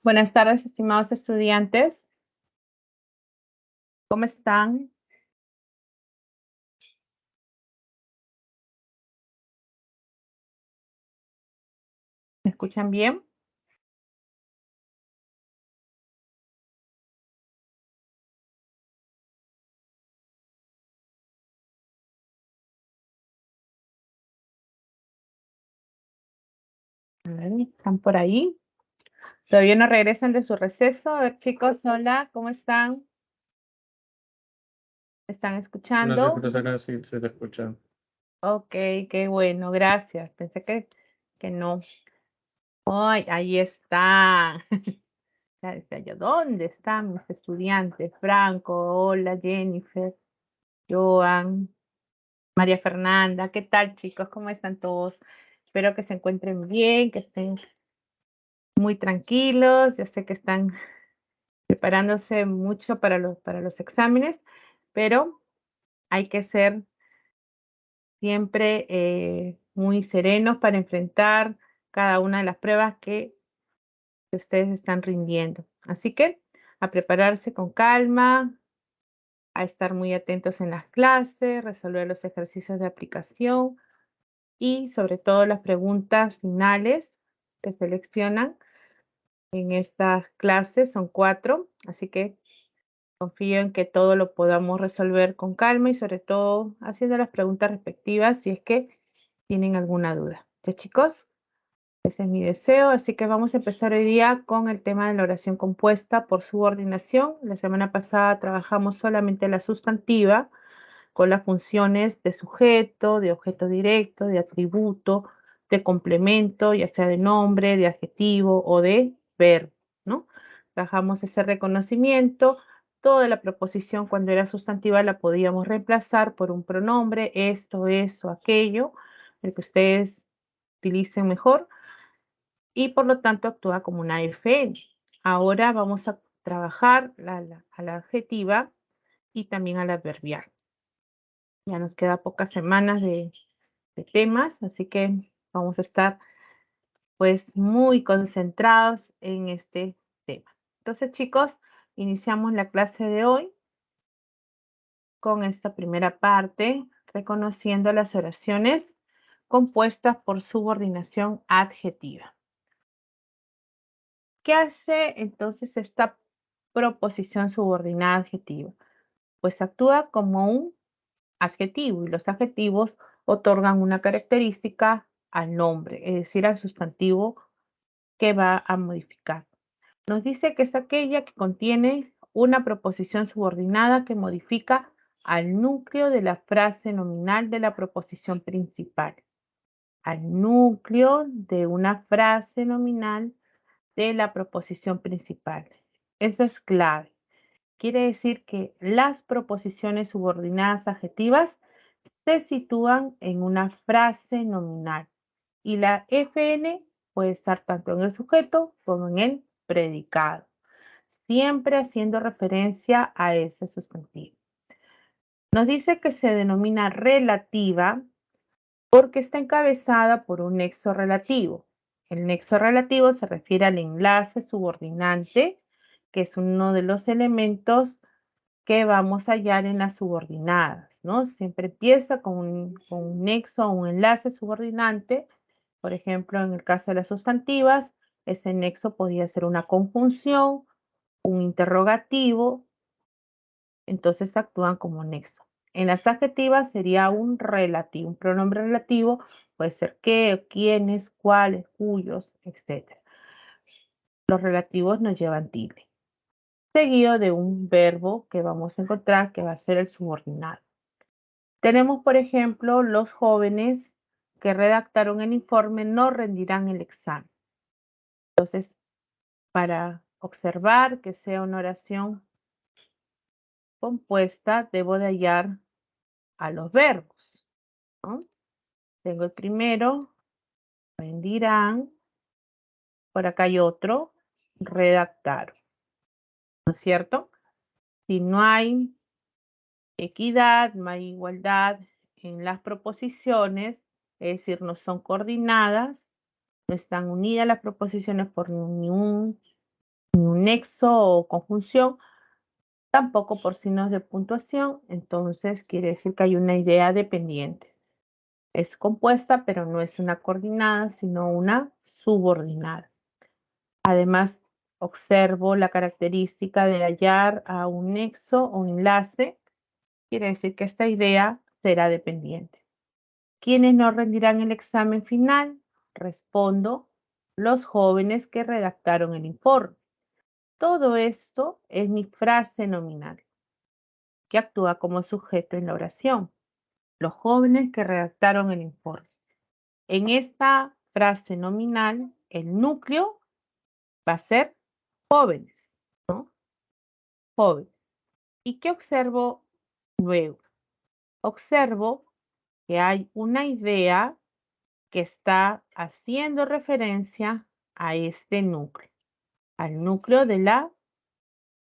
Buenas tardes, estimados estudiantes. ¿Cómo están? ¿Me escuchan bien? A ver, ¿están por ahí? ¿Todavía no regresan de su receso? A ver, chicos, hola, ¿cómo están? ¿Me están Una escuchando? secretaria sí se te escucha. Ok, qué bueno, gracias. Pensé que no. ¡Ay, ahí está! Ya decía yo, ¿dónde están mis estudiantes? Franco, hola, Jennifer, Joan, María Fernanda. ¿Qué tal, chicos? ¿Cómo están todos? Espero que se encuentren bien, que estén muy tranquilos. Ya sé que están preparándose mucho para los exámenes, pero hay que ser siempre muy serenos para enfrentar cada una de las pruebas que ustedes están rindiendo. Así que a prepararse con calma, a estar muy atentos en las clases, resolver los ejercicios de aplicación y sobre todo las preguntas finales que seleccionan en estas clases. Son 4, así que confío en que todo lo podamos resolver con calma y sobre todo haciendo las preguntas respectivas si es que tienen alguna duda. ¿Ya, chicos? Ese es mi deseo, así que vamos a empezar hoy día con el tema de la oración compuesta por subordinación. La semana pasada trabajamos solamente la sustantiva con las funciones de sujeto, de objeto directo, de atributo, de complemento, ya sea de nombre, de adjetivo o de verbo, ¿no? Trabajamos ese reconocimiento. Toda la proposición cuando era sustantiva la podíamos reemplazar por un pronombre, esto, eso, aquello, el que ustedes utilicen mejor, y por lo tanto actúa como una FN. Ahora vamos a trabajar a la adjetiva y también a la adverbial. Ya nos queda pocas semanas de temas, así que vamos a estar pues muy concentrados en este tema. Entonces, chicos, iniciamos la clase de hoy con esta primera parte, reconociendo las oraciones compuestas por subordinación adjetiva. ¿Qué hace entonces esta proposición subordinada adjetiva? Pues actúa como un adjetivo y los adjetivos otorgan una característica al nombre, es decir, al sustantivo que va a modificar. Nos dice que es aquella que contiene una proposición subordinada que modifica al núcleo de la frase nominal de la proposición principal. Al núcleo de una frase nominal de la proposición principal. Eso es clave. Quiere decir que las proposiciones subordinadas adjetivas se sitúan en una frase nominal y la FN puede estar tanto en el sujeto como en el predicado, siempre haciendo referencia a ese sustantivo. Nos dice que se denomina relativa porque está encabezada por un nexo relativo. El nexo relativo se refiere al enlace subordinante, que es uno de los elementos que vamos a hallar en las subordinadas, ¿no? Siempre empieza con un nexo o un enlace subordinante. Por ejemplo, en el caso de las sustantivas, ese nexo podría ser una conjunción, un interrogativo, entonces actúan como nexo. En las adjetivas sería un relativo, un pronombre relativo, puede ser qué, quiénes, cuáles, cuyos, etc. Los relativos nos llevan tilde, seguido de un verbo que vamos a encontrar que va a ser el subordinado. Tenemos, por ejemplo, los jóvenes que redactaron el informe no rendirán el examen. Entonces, para observar que sea una oración compuesta, debo de hallar a los verbos, ¿no? Tengo el primero, rendirán, por acá hay otro, redactaron, ¿no es cierto? Si no hay equidad, no hay igualdad en las proposiciones, es decir, no son coordinadas, no están unidas las proposiciones por ningún ni un nexo o conjunción, tampoco por signos de puntuación, entonces quiere decir que hay una idea dependiente. Es compuesta, pero no es una coordinada, sino una subordinada. Además, observo la característica de hallar a un nexo o enlace, quiere decir que esta idea será dependiente. ¿Quiénes no rendirán el examen final? Respondo, los jóvenes que redactaron el informe. Todo esto es mi frase nominal, que actúa como sujeto en la oración. Los jóvenes que redactaron el informe. En esta frase nominal, el núcleo va a ser jóvenes, ¿no? Jóvenes. ¿Y qué observo luego? Observo que hay una idea que está haciendo referencia a este núcleo, al núcleo de la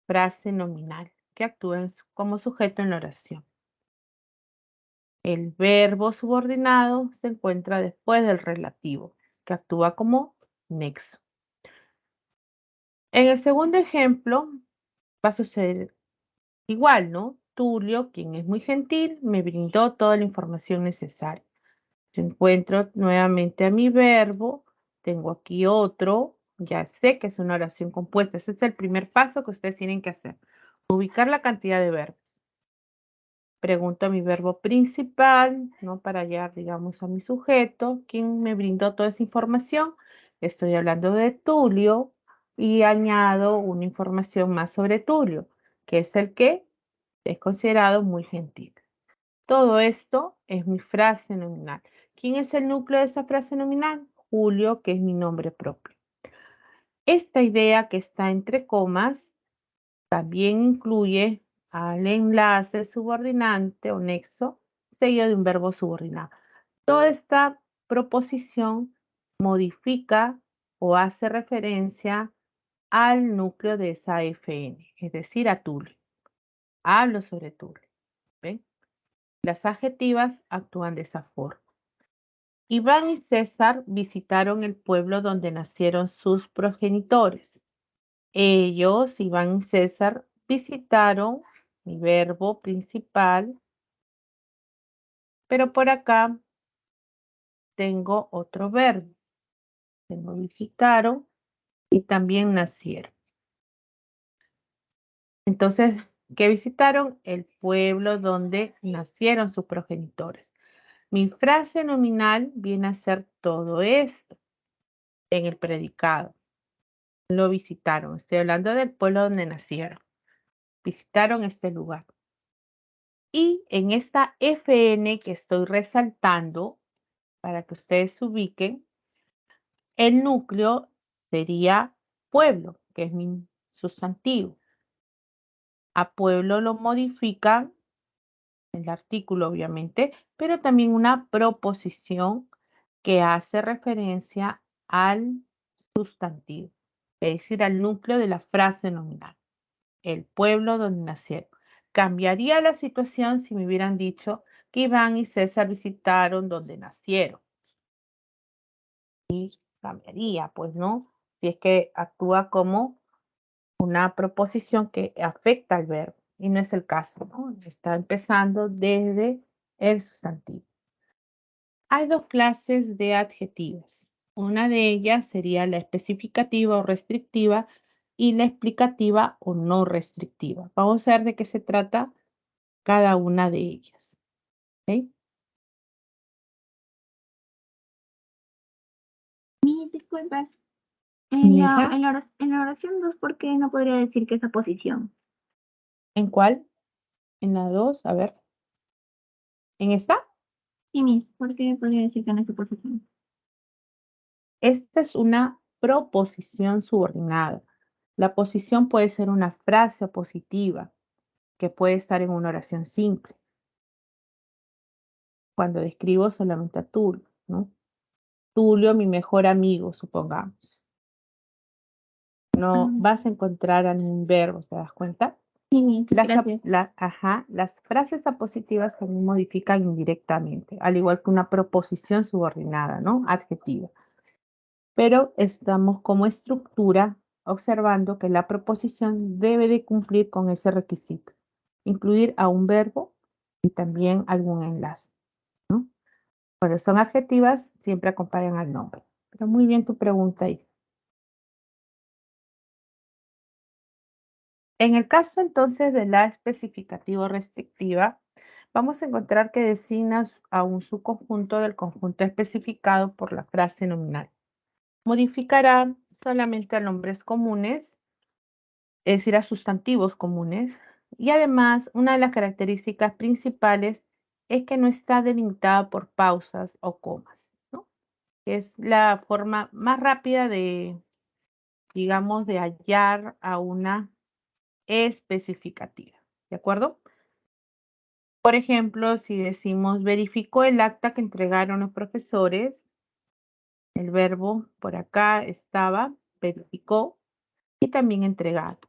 frase nominal, que actúa como sujeto en la oración. El verbo subordinado se encuentra después del relativo, que actúa como nexo. En el segundo ejemplo va a suceder igual, ¿no? Tulio, quien es muy gentil, me brindó toda la información necesaria. Yo encuentro nuevamente a mi verbo, tengo aquí otro, ya sé que es una oración compuesta. Ese es el primer paso que ustedes tienen que hacer, ubicar la cantidad de verbos. Pregunto a mi verbo principal, ¿no? Para hallar, digamos, a mi sujeto, ¿quién me brindó toda esa información? Estoy hablando de Tulio y añado una información más sobre Tulio, que es el que es considerado muy gentil. Todo esto es mi frase nominal. ¿Quién es el núcleo de esa frase nominal? Julio, que es mi nombre propio. Esta idea que está entre comas también incluye al enlace subordinante o nexo seguido de un verbo subordinado. Toda esta proposición modifica o hace referencia al núcleo de esa FN, es decir, a Tulio. Hablo sobre Tulio. ¿Ven? Las adjetivas actúan de esa forma. Iván y César visitaron el pueblo donde nacieron sus progenitores. Ellos, Iván y César, visitaron mi verbo principal, pero por acá tengo otro verbo. Tengo visitaron y también nacieron. Entonces, ¿qué visitaron? El pueblo donde nacieron sus progenitores. Mi frase nominal viene a ser todo esto en el predicado. Lo visitaron. Estoy hablando del pueblo donde nacieron. Visitaron este lugar. Y en esta FN que estoy resaltando, para que ustedes se ubiquen, el núcleo sería pueblo, que es mi sustantivo. A pueblo lo modifica el artículo, obviamente, pero también una proposición que hace referencia al sustantivo, es decir, al núcleo de la frase nominal, el pueblo donde nacieron. Cambiaría la situación si me hubieran dicho que Iván y César visitaron donde nacieron. Y cambiaría, pues, ¿no? Si es que actúa como una proposición que afecta al verbo. Y no es el caso, ¿no? Está empezando desde el sustantivo. Hay dos clases de adjetivas. Una de ellas sería la especificativa o restrictiva y la explicativa o no restrictiva. Vamos a ver de qué se trata cada una de ellas. ¿Okay? Mis disculpas. Mi hija, En la oración 2, ¿por qué no podría decir que esa posición? ¿en cuál? En la 2, a ver. ¿En esta? Sí, Miss, ¿por qué podría decir que en esa posición? Esta es una proposición subordinada. La posición puede ser una frase positiva que puede estar en una oración simple. Cuando describo solamente a Tulio, ¿no? Tulio, mi mejor amigo, supongamos. No Ah, vas a encontrar a ningún verbo, ¿te das cuenta? sí, Miss, gracias. Las frases apositivas también modifican indirectamente, al igual que una proposición subordinada, ¿no? Adjetiva. Pero estamos como estructura observando que la proposición debe de cumplir con ese requisito, incluir a un verbo y también algún enlace, ¿no? Cuando son adjetivas, siempre acompañan al nombre. Pero muy bien tu pregunta ahí. En el caso entonces de la especificativa restrictiva, vamos a encontrar que designa a un subconjunto del conjunto especificado por la frase nominal. Modificará solamente a nombres comunes, es decir, a sustantivos comunes, y además una de las características principales es que no está delimitada por pausas o comas, ¿no? Es la forma más rápida de, digamos, de hallar a una especificativa, ¿de acuerdo? Por ejemplo, si decimos verificó el acta que entregaron los profesores, el verbo por acá estaba, verificó y también entregado.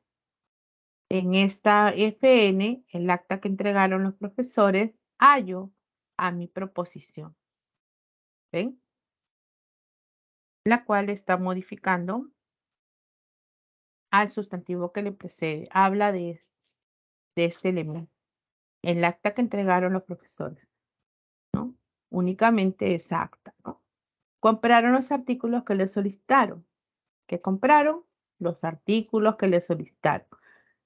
En esta FN, el acta que entregaron los profesores, hallo a mi proposición. ¿Ven? La cual está modificando al sustantivo que le precede. Habla de este elemento. El acta que entregaron los profesores, ¿no? Únicamente esa acta, ¿no? Compraron los artículos que le solicitaron. ¿Qué compraron? Los artículos que le solicitaron.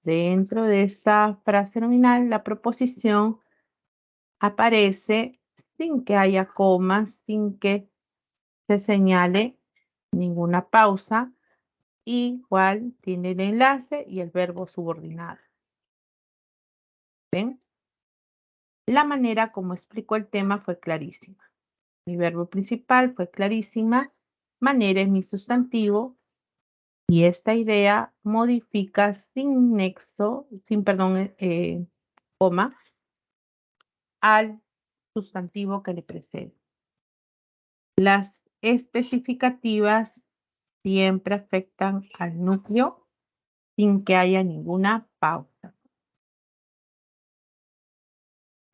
Dentro de esa frase nominal, la proposición aparece sin que haya comas, sin que se señale ninguna pausa. Igual tiene el enlace y el verbo subordinado. ¿Ven? La manera como explicó el tema fue clarísima. Mi verbo principal fue clarísima. Manera es mi sustantivo. Y esta idea modifica sin nexo, sin, perdón, coma, al sustantivo que le precede. Las especificativas siempre afectan al núcleo sin que haya ninguna pausa.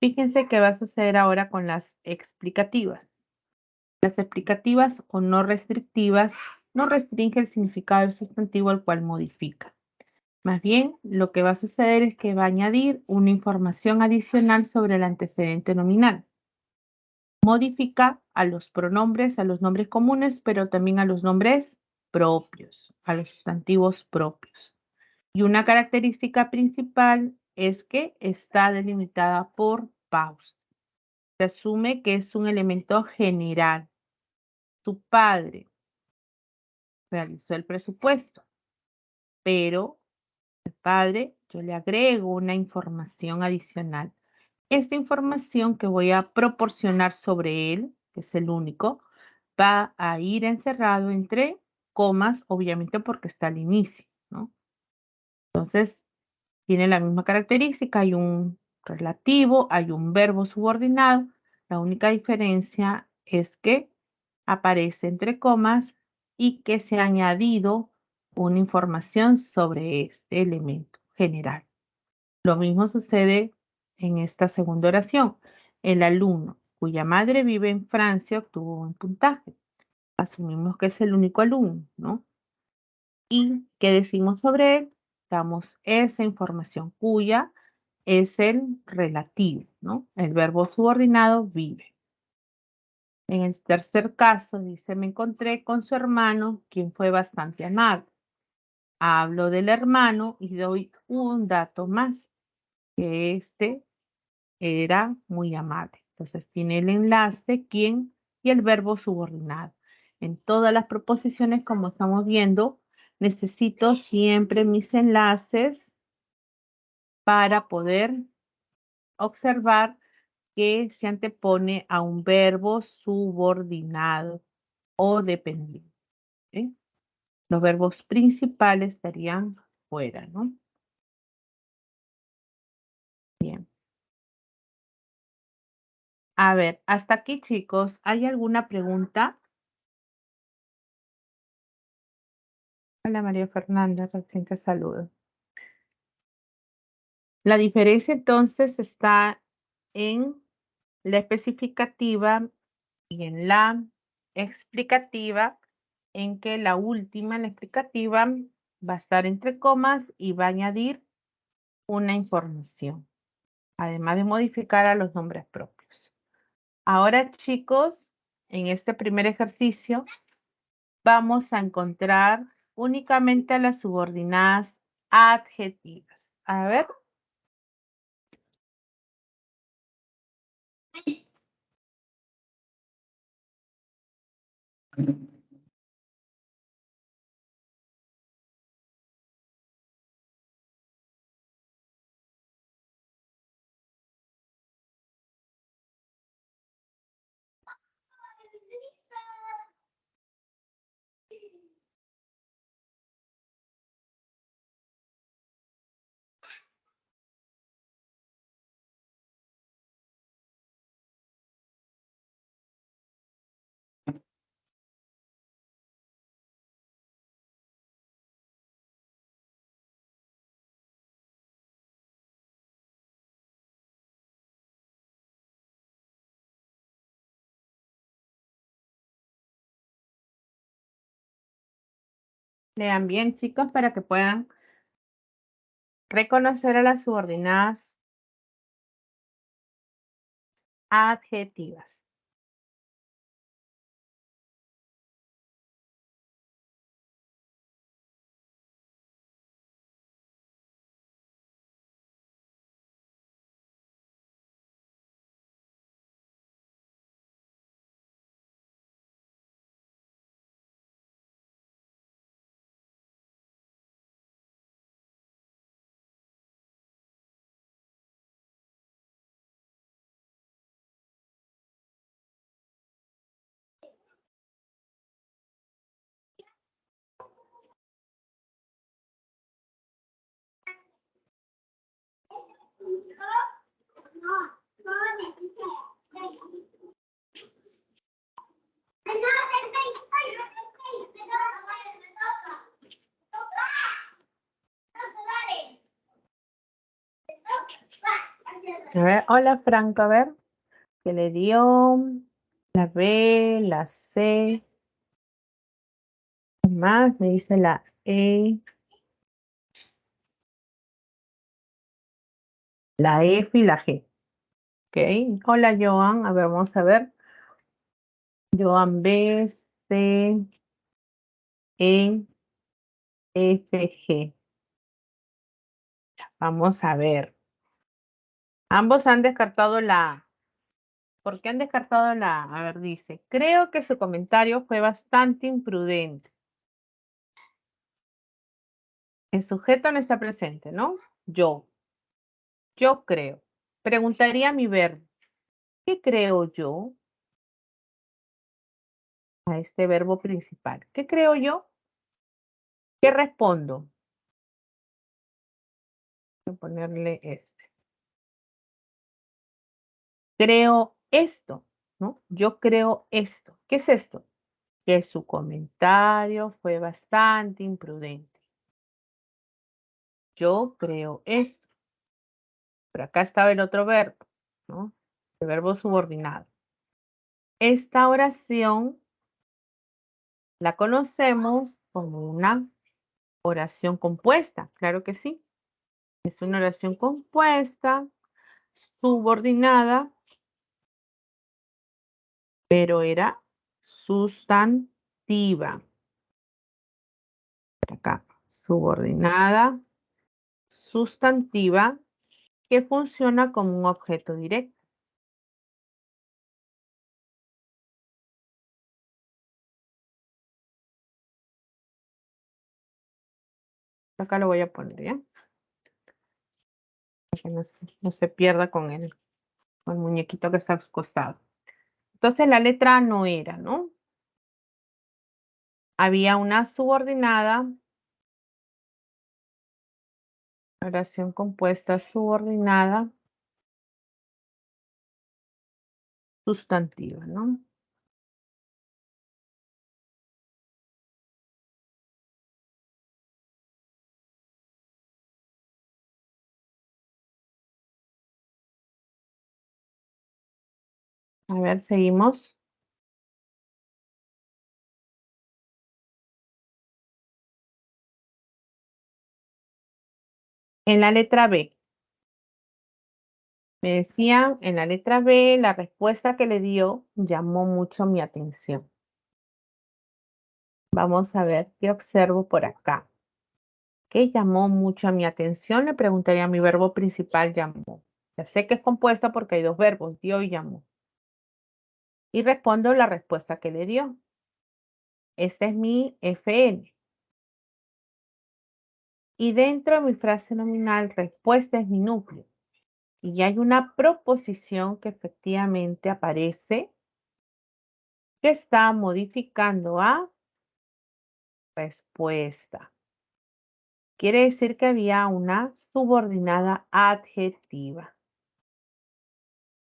Fíjense qué va a suceder ahora con las explicativas. Las explicativas o no restrictivas no restringen el significado del sustantivo al cual modifica. Más bien, lo que va a suceder es que va a añadir una información adicional sobre el antecedente nominal. Modifica a los pronombres, a los nombres comunes, pero también a los nombres propios, a los sustantivos propios. Y una característica principal es que está delimitada por pausas. Se asume que es un elemento general. Su padre realizó el presupuesto, pero el padre, yo le agrego una información adicional. Esta información que voy a proporcionar sobre él, que es el único, va a ir encerrado entre comas, obviamente porque está al inicio, ¿no? Entonces, tiene la misma característica, hay un relativo, hay un verbo subordinado. La única diferencia es que aparece entre comas y que se ha añadido una información sobre este elemento general. Lo mismo sucede en esta segunda oración. El alumno cuya madre vive en Francia obtuvo un puntaje. Asumimos que es el único alumno, ¿no? ¿Y qué decimos sobre él? Damos esa información cuya es el relativo, ¿no? El verbo subordinado vive. En el tercer caso, dice, me encontré con su hermano, quien fue bastante amable. Hablo del hermano y doy un dato más, que este era muy amable. Entonces tiene el enlace, quién y el verbo subordinado. En todas las proposiciones, como estamos viendo, necesito siempre mis enlaces para poder observar que se antepone a un verbo subordinado o dependiente. ¿Sí? Los verbos principales estarían fuera, ¿no? Bien. A ver, hasta aquí, chicos, ¿hay alguna pregunta? Hola, María Fernanda, recién te saludo. La diferencia entonces está en la especificativa y en la explicativa, en que la última, la explicativa, va a estar entre comas y va a añadir una información, además de modificar a los nombres propios. Ahora, chicos, en este primer ejercicio vamos a encontrar únicamente a las subordinadas adjetivas. A ver. Lean bien, chicos, para que puedan reconocer a las subordinadas adjetivas. A ver, hola Franco, a ver, ¿qué le dio? La B, la C, ¿qué más? Me dice la E, la F y la G. Ok, hola Joan, a ver, vamos a ver. Joan B, C, E, F, G. Vamos a ver. Ambos han descartado la A. ¿Por qué han descartado la A? A ver, dice, creo que su comentario fue bastante imprudente. El sujeto no está presente, ¿no? Yo creo. Preguntaría a mi verbo, ¿qué creo yo? A este verbo principal. ¿Qué creo yo? ¿Qué respondo? Voy a ponerle este. Creo esto, ¿no? Yo creo esto. ¿Qué es esto? Que su comentario fue bastante imprudente. Yo creo esto. Pero acá estaba el otro verbo, ¿no? El verbo subordinado. Esta oración la conocemos como una oración compuesta, claro que sí. Es una oración compuesta, subordinada, pero era sustantiva. Acá, subordinada, sustantiva, que funciona como un objeto directo. Acá lo voy a poner, ¿ya? Para que no se pierda con el muñequito que está al costado. Entonces la letra A no era, ¿no? Había una subordinada, oración compuesta subordinada, sustantiva, ¿no? A ver, seguimos. En la letra B, me decían, en la letra B, la respuesta que le dio llamó mucho mi atención. Vamos a ver qué observo por acá. ¿Qué llamó mucho a mi atención? Le preguntaría a mi verbo principal llamó. Ya sé que es compuesta porque hay dos verbos, dio y llamó. Y respondo la respuesta que le dio. Este es mi FN. Y dentro de mi frase nominal, respuesta es mi núcleo. Y hay una proposición que efectivamente aparece que está modificando a respuesta. Quiere decir que había una subordinada adjetiva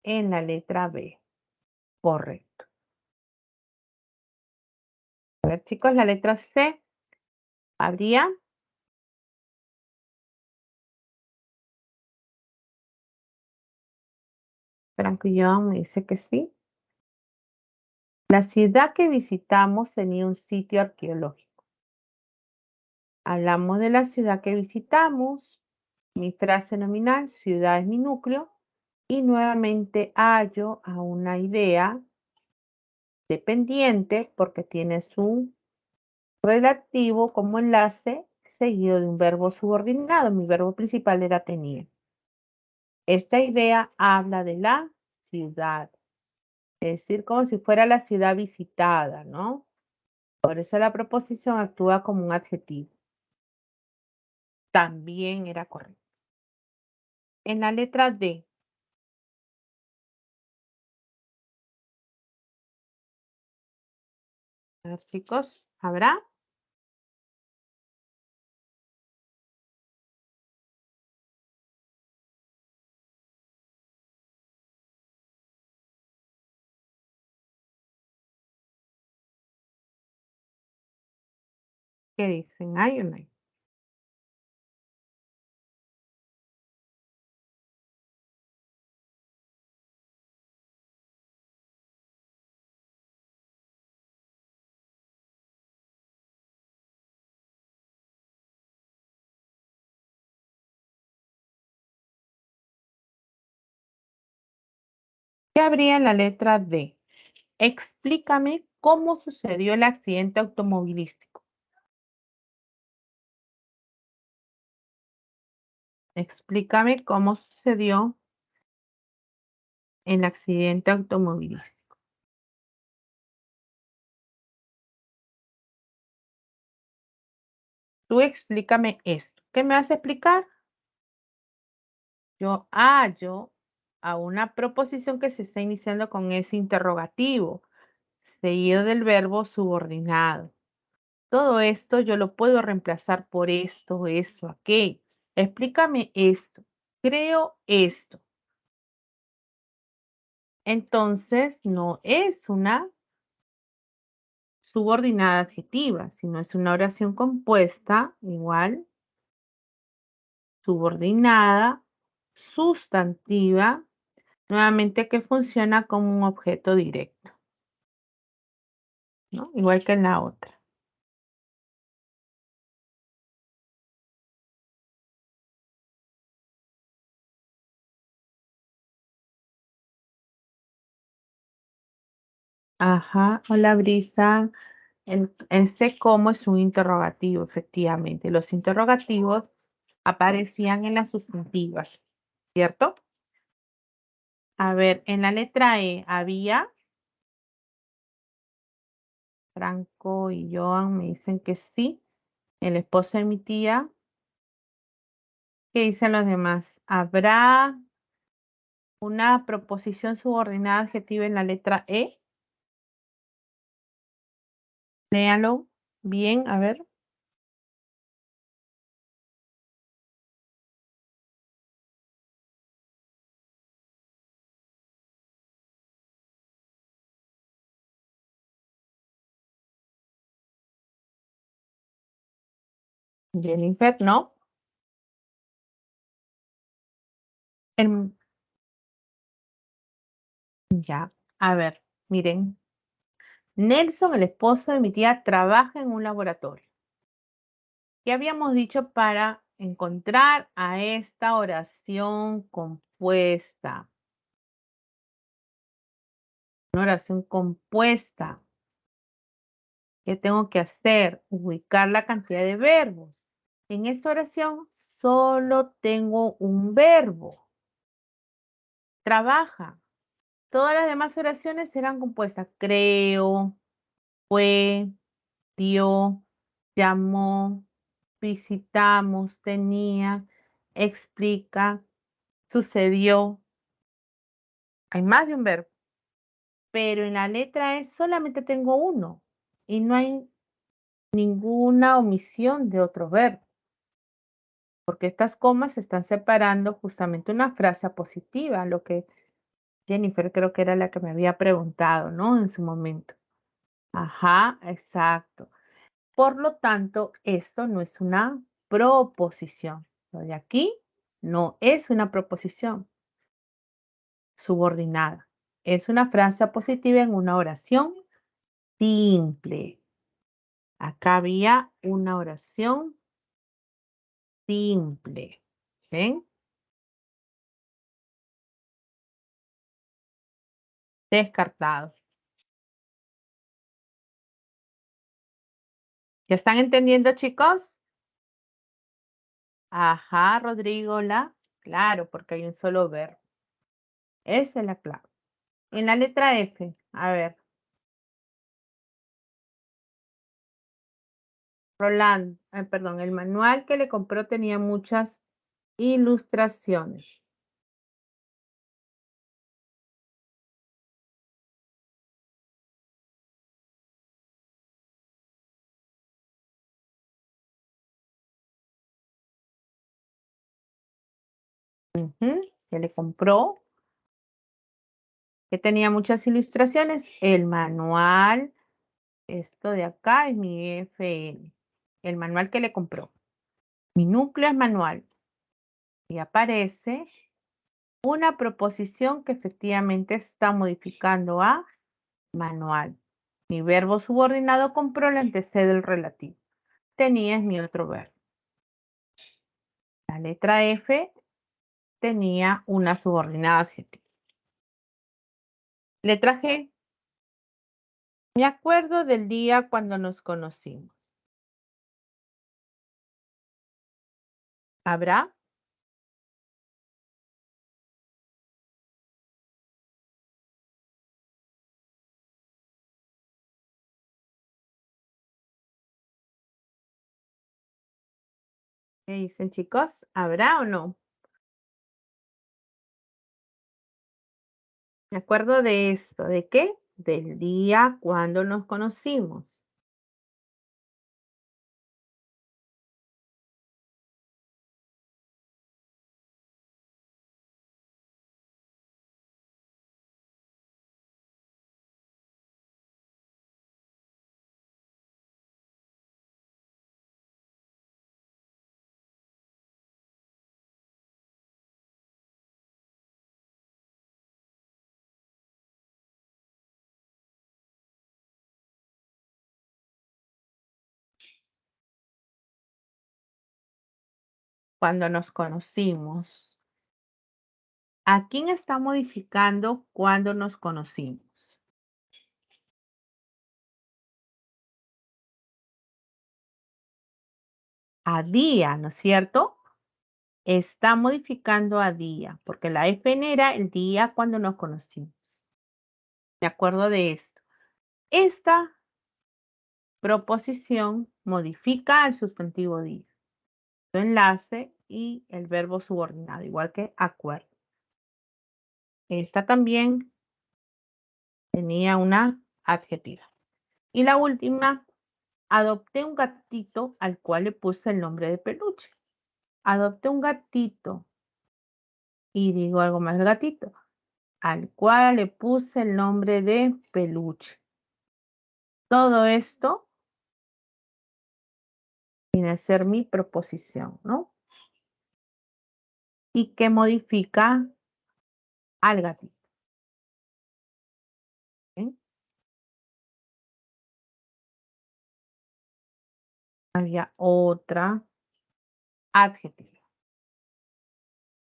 en la letra B. Correcto. A ver, chicos, la letra C habría. Franco y Joan me dice que sí. La ciudad que visitamos tenía un sitio arqueológico. Hablamos de la ciudad que visitamos. Mi frase nominal, ciudad es mi núcleo. Y nuevamente hallo a una idea dependiente porque tiene su relativo como enlace seguido de un verbo subordinado. Mi verbo principal era tenía. Esta idea habla de la ciudad, es decir, como si fuera la ciudad visitada, ¿no? Por eso la proposición actúa como un adjetivo. También era correcto. En la letra D. A ver, chicos, ¿habrá? ¿Qué dicen? ¿Hay o no hay? ¿Qué habría en la letra D? Explícame cómo sucedió el accidente automovilístico. Explícame cómo sucedió el accidente automovilístico. Tú explícame esto. ¿Qué me vas a explicar? Yo hallo a una proposición que se está iniciando con ese interrogativo, seguido del verbo subordinado. Todo esto yo lo puedo reemplazar por esto, eso, aquello. Explícame esto. Creo esto. Entonces, no es una subordinada adjetiva, sino es una oración compuesta igual, subordinada, sustantiva, nuevamente que funciona como un objeto directo, ¿no? Igual que en la otra. Ajá, hola Brisa. Ese cómo es un interrogativo, efectivamente. Los interrogativos aparecían en las sustantivas, ¿cierto? A ver, en la letra E había, Franco y Joan me dicen que sí. El esposo de mi tía. ¿Qué dicen los demás? ¿Habrá una proposición subordinada adjetiva en la letra E? Léalo bien, a ver. Jennifer, ¿no? El- ya, a ver, miren. Nelson, el esposo de mi tía, trabaja en un laboratorio. ¿Qué habíamos dicho para encontrar a esta oración compuesta. Una oración compuesta. ¿Qué tengo que hacer? Ubicar la cantidad de verbos. En esta oración solo tengo un verbo. Trabaja. Todas las demás oraciones serán compuestas. Creo, fue, dio, llamó, visitamos, tenía, explica, sucedió. Hay más de un verbo, pero en la letra E solamente tengo uno y no hay ninguna omisión de otro verbo, porque estas comas están separando justamente una frase positiva, lo que Jennifer creo que era la que me había preguntado, ¿no? En su momento. Ajá, exacto. Por lo tanto, esto no es una proposición. Lo de aquí no es una proposición subordinada. Es una frase positiva en una oración simple. Acá había una oración simple. ¿Ven? Descartado. ¿Ya están entendiendo, chicos? Ajá, Rodrigo, claro, porque hay un solo verbo. Esa es la clave. En la letra F, a ver, Roland, perdón, el manual que le compró tenía muchas ilustraciones. Que le compró, que tenía muchas ilustraciones. El manual, esto de acá es mi FN. El manual que le compró. Mi núcleo es manual. Y aparece una proposición que efectivamente está modificando a manual. Mi verbo subordinado compró le antecede el relativo. Tenía es mi otro verbo. La letra F tenía una subordinada adjetiva. Letra G. Me acuerdo del día cuando nos conocimos. ¿Habrá? ¿Qué dicen, chicos? ¿Habrá o no? Me acuerdo de esto. ¿De qué? Del día cuando nos conocimos. Cuando nos conocimos. ¿A quién está modificando cuando nos conocimos? A día, ¿no es cierto? Está modificando a día, porque la FN era el día cuando nos conocimos. Me acuerdo de esto. Esta proposición modifica al sustantivo día, su enlace y el verbo subordinado, igual que acuerdo. Esta también tenía una adjetiva. Y la última, adopté un gatito al cual le puse el nombre de peluche. Adopté un gatito y digo algo más del gatito, al cual le puse el nombre de peluche. Todo esto viene a ser mi proposición, ¿no? Y que modifica al gatito. ¿Bien? Había otra adjetivo.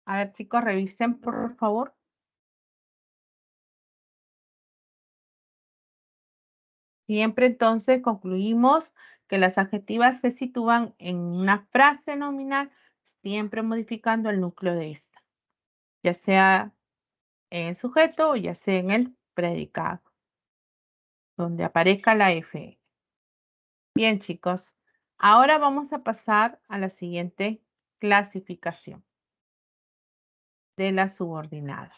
A ver, chicos, revisen, por favor. Siempre entonces concluimos que las adjetivas se sitúan en una frase nominal, siempre modificando el núcleo de esta, ya sea en el sujeto o ya sea en el predicado, donde aparezca la F. Bien, chicos, ahora vamos a pasar a la siguiente clasificación de las subordinadas.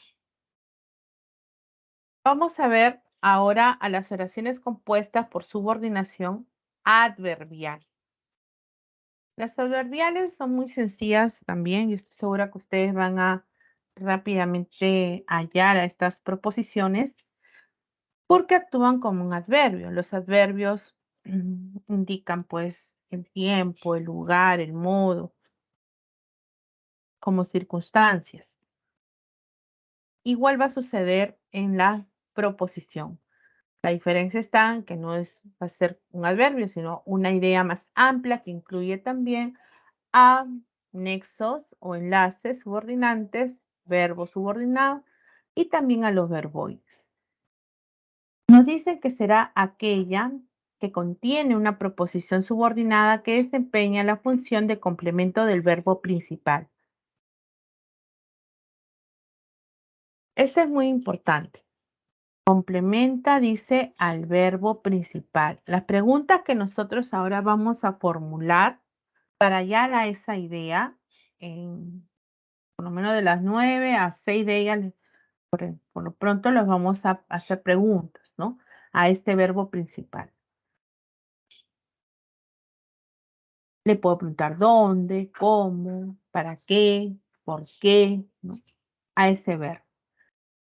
Vamos a ver ahora a las oraciones compuestas por subordinación adverbial. Las adverbiales son muy sencillas también y estoy segura que ustedes van a rápidamente hallar a estas proposiciones porque actúan como un adverbio. Los adverbios indican pues el tiempo, el lugar, el modo, como circunstancias. Igual va a suceder en la proposición. La diferencia está en que no va a ser un adverbio, sino una idea más amplia que incluye también a nexos o enlaces subordinantes, verbos subordinados y también a los verboides. Nos dice que será aquella que contiene una proposición subordinada que desempeña la función de complemento del verbo principal. Este es muy importante. Complementa, dice, al verbo principal. Las preguntas que nosotros ahora vamos a formular para hallar a esa idea, por lo menos de las 9 a 6 de ellas, por lo pronto les vamos a hacer preguntas, ¿no? A este verbo principal. Le puedo preguntar dónde, cómo, para qué, por qué, ¿no? A ese verbo.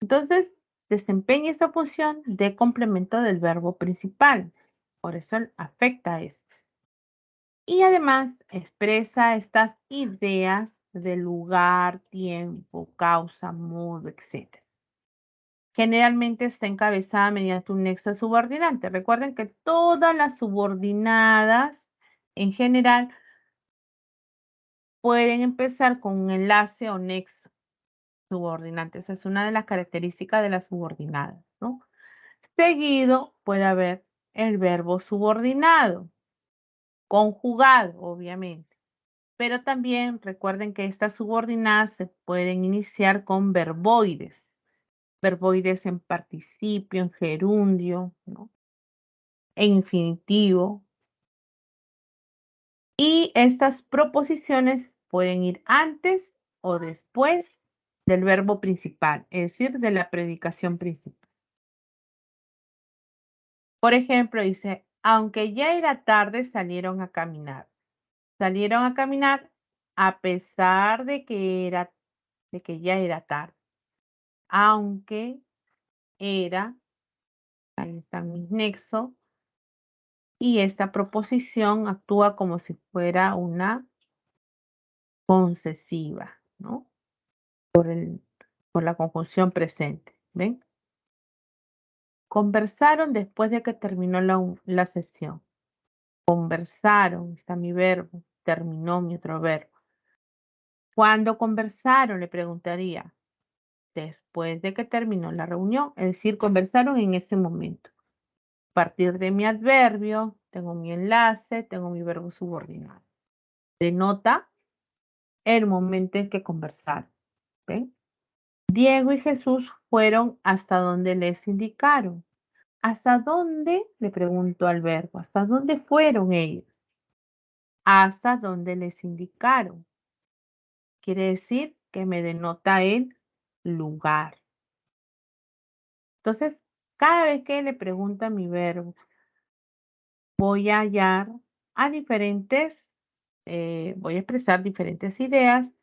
Entonces, desempeña esa función de complemento del verbo principal. Por eso afecta a eso. Y además expresa estas ideas de lugar, tiempo, causa, modo, etc. Generalmente está encabezada mediante un nexo subordinante. Recuerden que todas las subordinadas en general pueden empezar con un enlace o nexo subordinante. Esa es una de las características de las subordinadas, ¿no? Seguido puede haber el verbo subordinado, conjugado, obviamente. Pero también recuerden que estas subordinadas se pueden iniciar con verboides. Verboides en participio, en gerundio, ¿no? En infinitivo. Y estas proposiciones pueden ir antes o después del verbo principal, es decir, de la predicación principal. Por ejemplo, dice, aunque ya era tarde, salieron a caminar. Salieron a caminar a pesar de que ya era tarde. Aunque era, ahí está mi nexo, y esta proposición actúa como si fuera una concesiva, ¿no? Por la conjunción presente, ¿ven? Conversaron después de que terminó la sesión. Conversaron, está mi verbo, terminó mi otro verbo. ¿Cuándo conversaron? Le preguntaría. Después de que terminó la reunión, es decir, conversaron en ese momento. A partir de mi adverbio, tengo mi enlace, tengo mi verbo subordinado. Denota el momento en que conversaron. ¿Ven? Diego y Jesús fueron hasta donde les indicaron. ¿Hasta dónde? Le pregunto al verbo. ¿Hasta dónde fueron ellos? Hasta donde les indicaron. Quiere decir que me denota el lugar. Entonces, cada vez que le pregunto a mi verbo, voy a hallar a voy a expresar diferentes ideas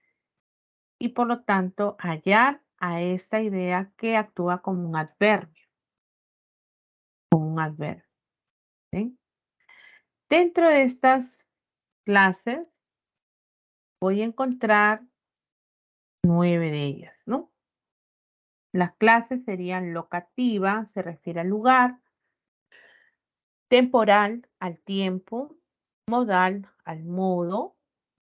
y por lo tanto hallar a esta idea que actúa como un adverbio. Como un adverbio. ¿Sí? Dentro de estas clases voy a encontrar 9 de ellas, ¿no? Las clases serían locativa, se refiere al lugar, temporal, al tiempo, modal, al modo,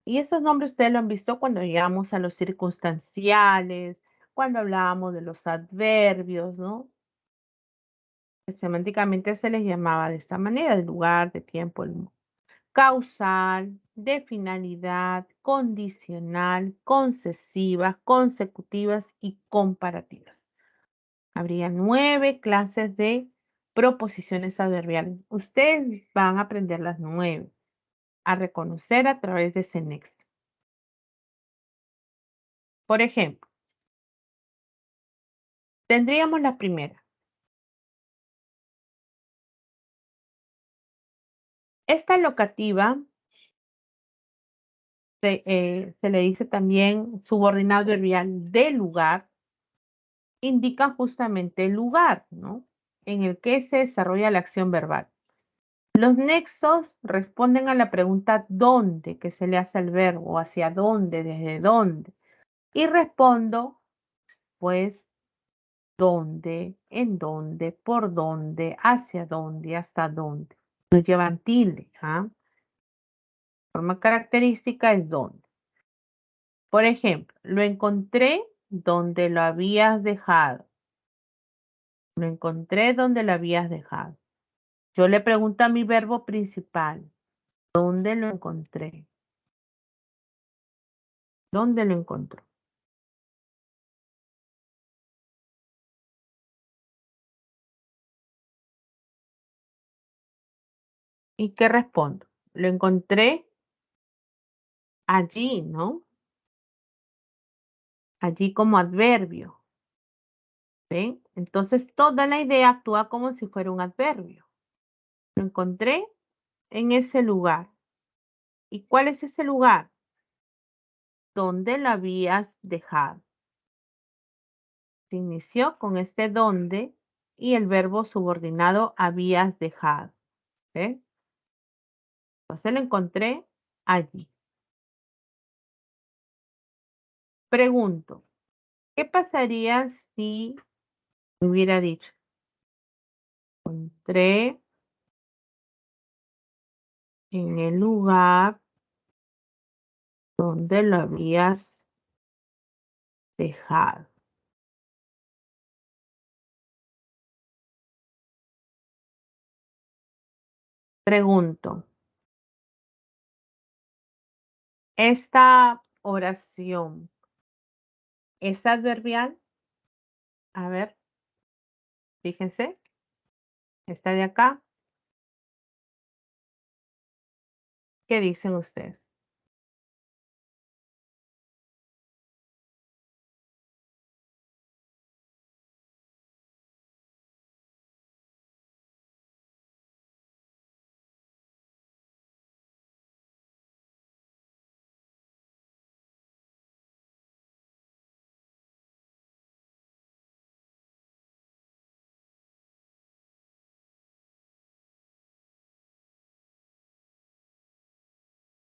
Y esos nombres ustedes lo han visto cuando llegamos a los circunstanciales, cuando hablábamos de los adverbios, ¿no? Que semánticamente se les llamaba de esta manera, de lugar, de tiempo, el causal, de finalidad, condicional, concesivas, consecutivas y comparativas. Habría 9 clases de proposiciones adverbiales. Ustedes van a aprender las 9 a reconocer a través de ese nexo. Por ejemplo, tendríamos la primera. Esta locativa se le dice también subordinado adverbial de lugar, indica justamente el lugar, ¿no? En el que se desarrolla la acción verbal. Los nexos responden a la pregunta ¿dónde? Que se le hace al verbo, hacia dónde, desde dónde. Y respondo, pues, dónde, en dónde, por dónde, hacia dónde, hasta dónde. No llevan tilde, ¿ah? Forma característica es dónde. Por ejemplo, lo encontré donde lo habías dejado. Lo encontré donde lo habías dejado. Yo le pregunto a mi verbo principal, ¿dónde lo encontré? ¿Dónde lo encontró? ¿Y qué respondo? Lo encontré allí, ¿no? Allí como adverbio. ¿Ven? Entonces toda la idea actúa como si fuera un adverbio. Lo encontré en ese lugar. ¿Y cuál es ese lugar? ¿Dónde lo habías dejado? Se inició con este donde y el verbo subordinado habías dejado. ¿Ves? Entonces lo encontré allí. Pregunto, ¿qué pasaría si hubiera dicho, encontré en el lugar donde lo habías dejado? Pregunto, ¿esta oración es adverbial? A ver, fíjense, esta de acá. ¿Qué dicen ustedes?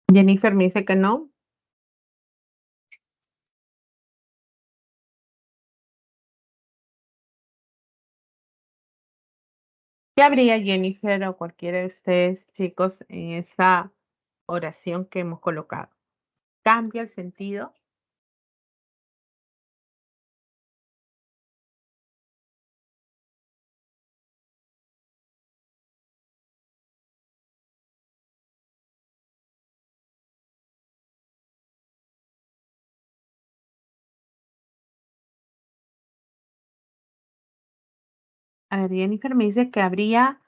Jennifer me dice que no. ¿Qué habría Jennifer o cualquiera de ustedes, chicos, en esa oración que hemos colocado? ¿Cambia el sentido? A ver, Jennifer me dice que habría,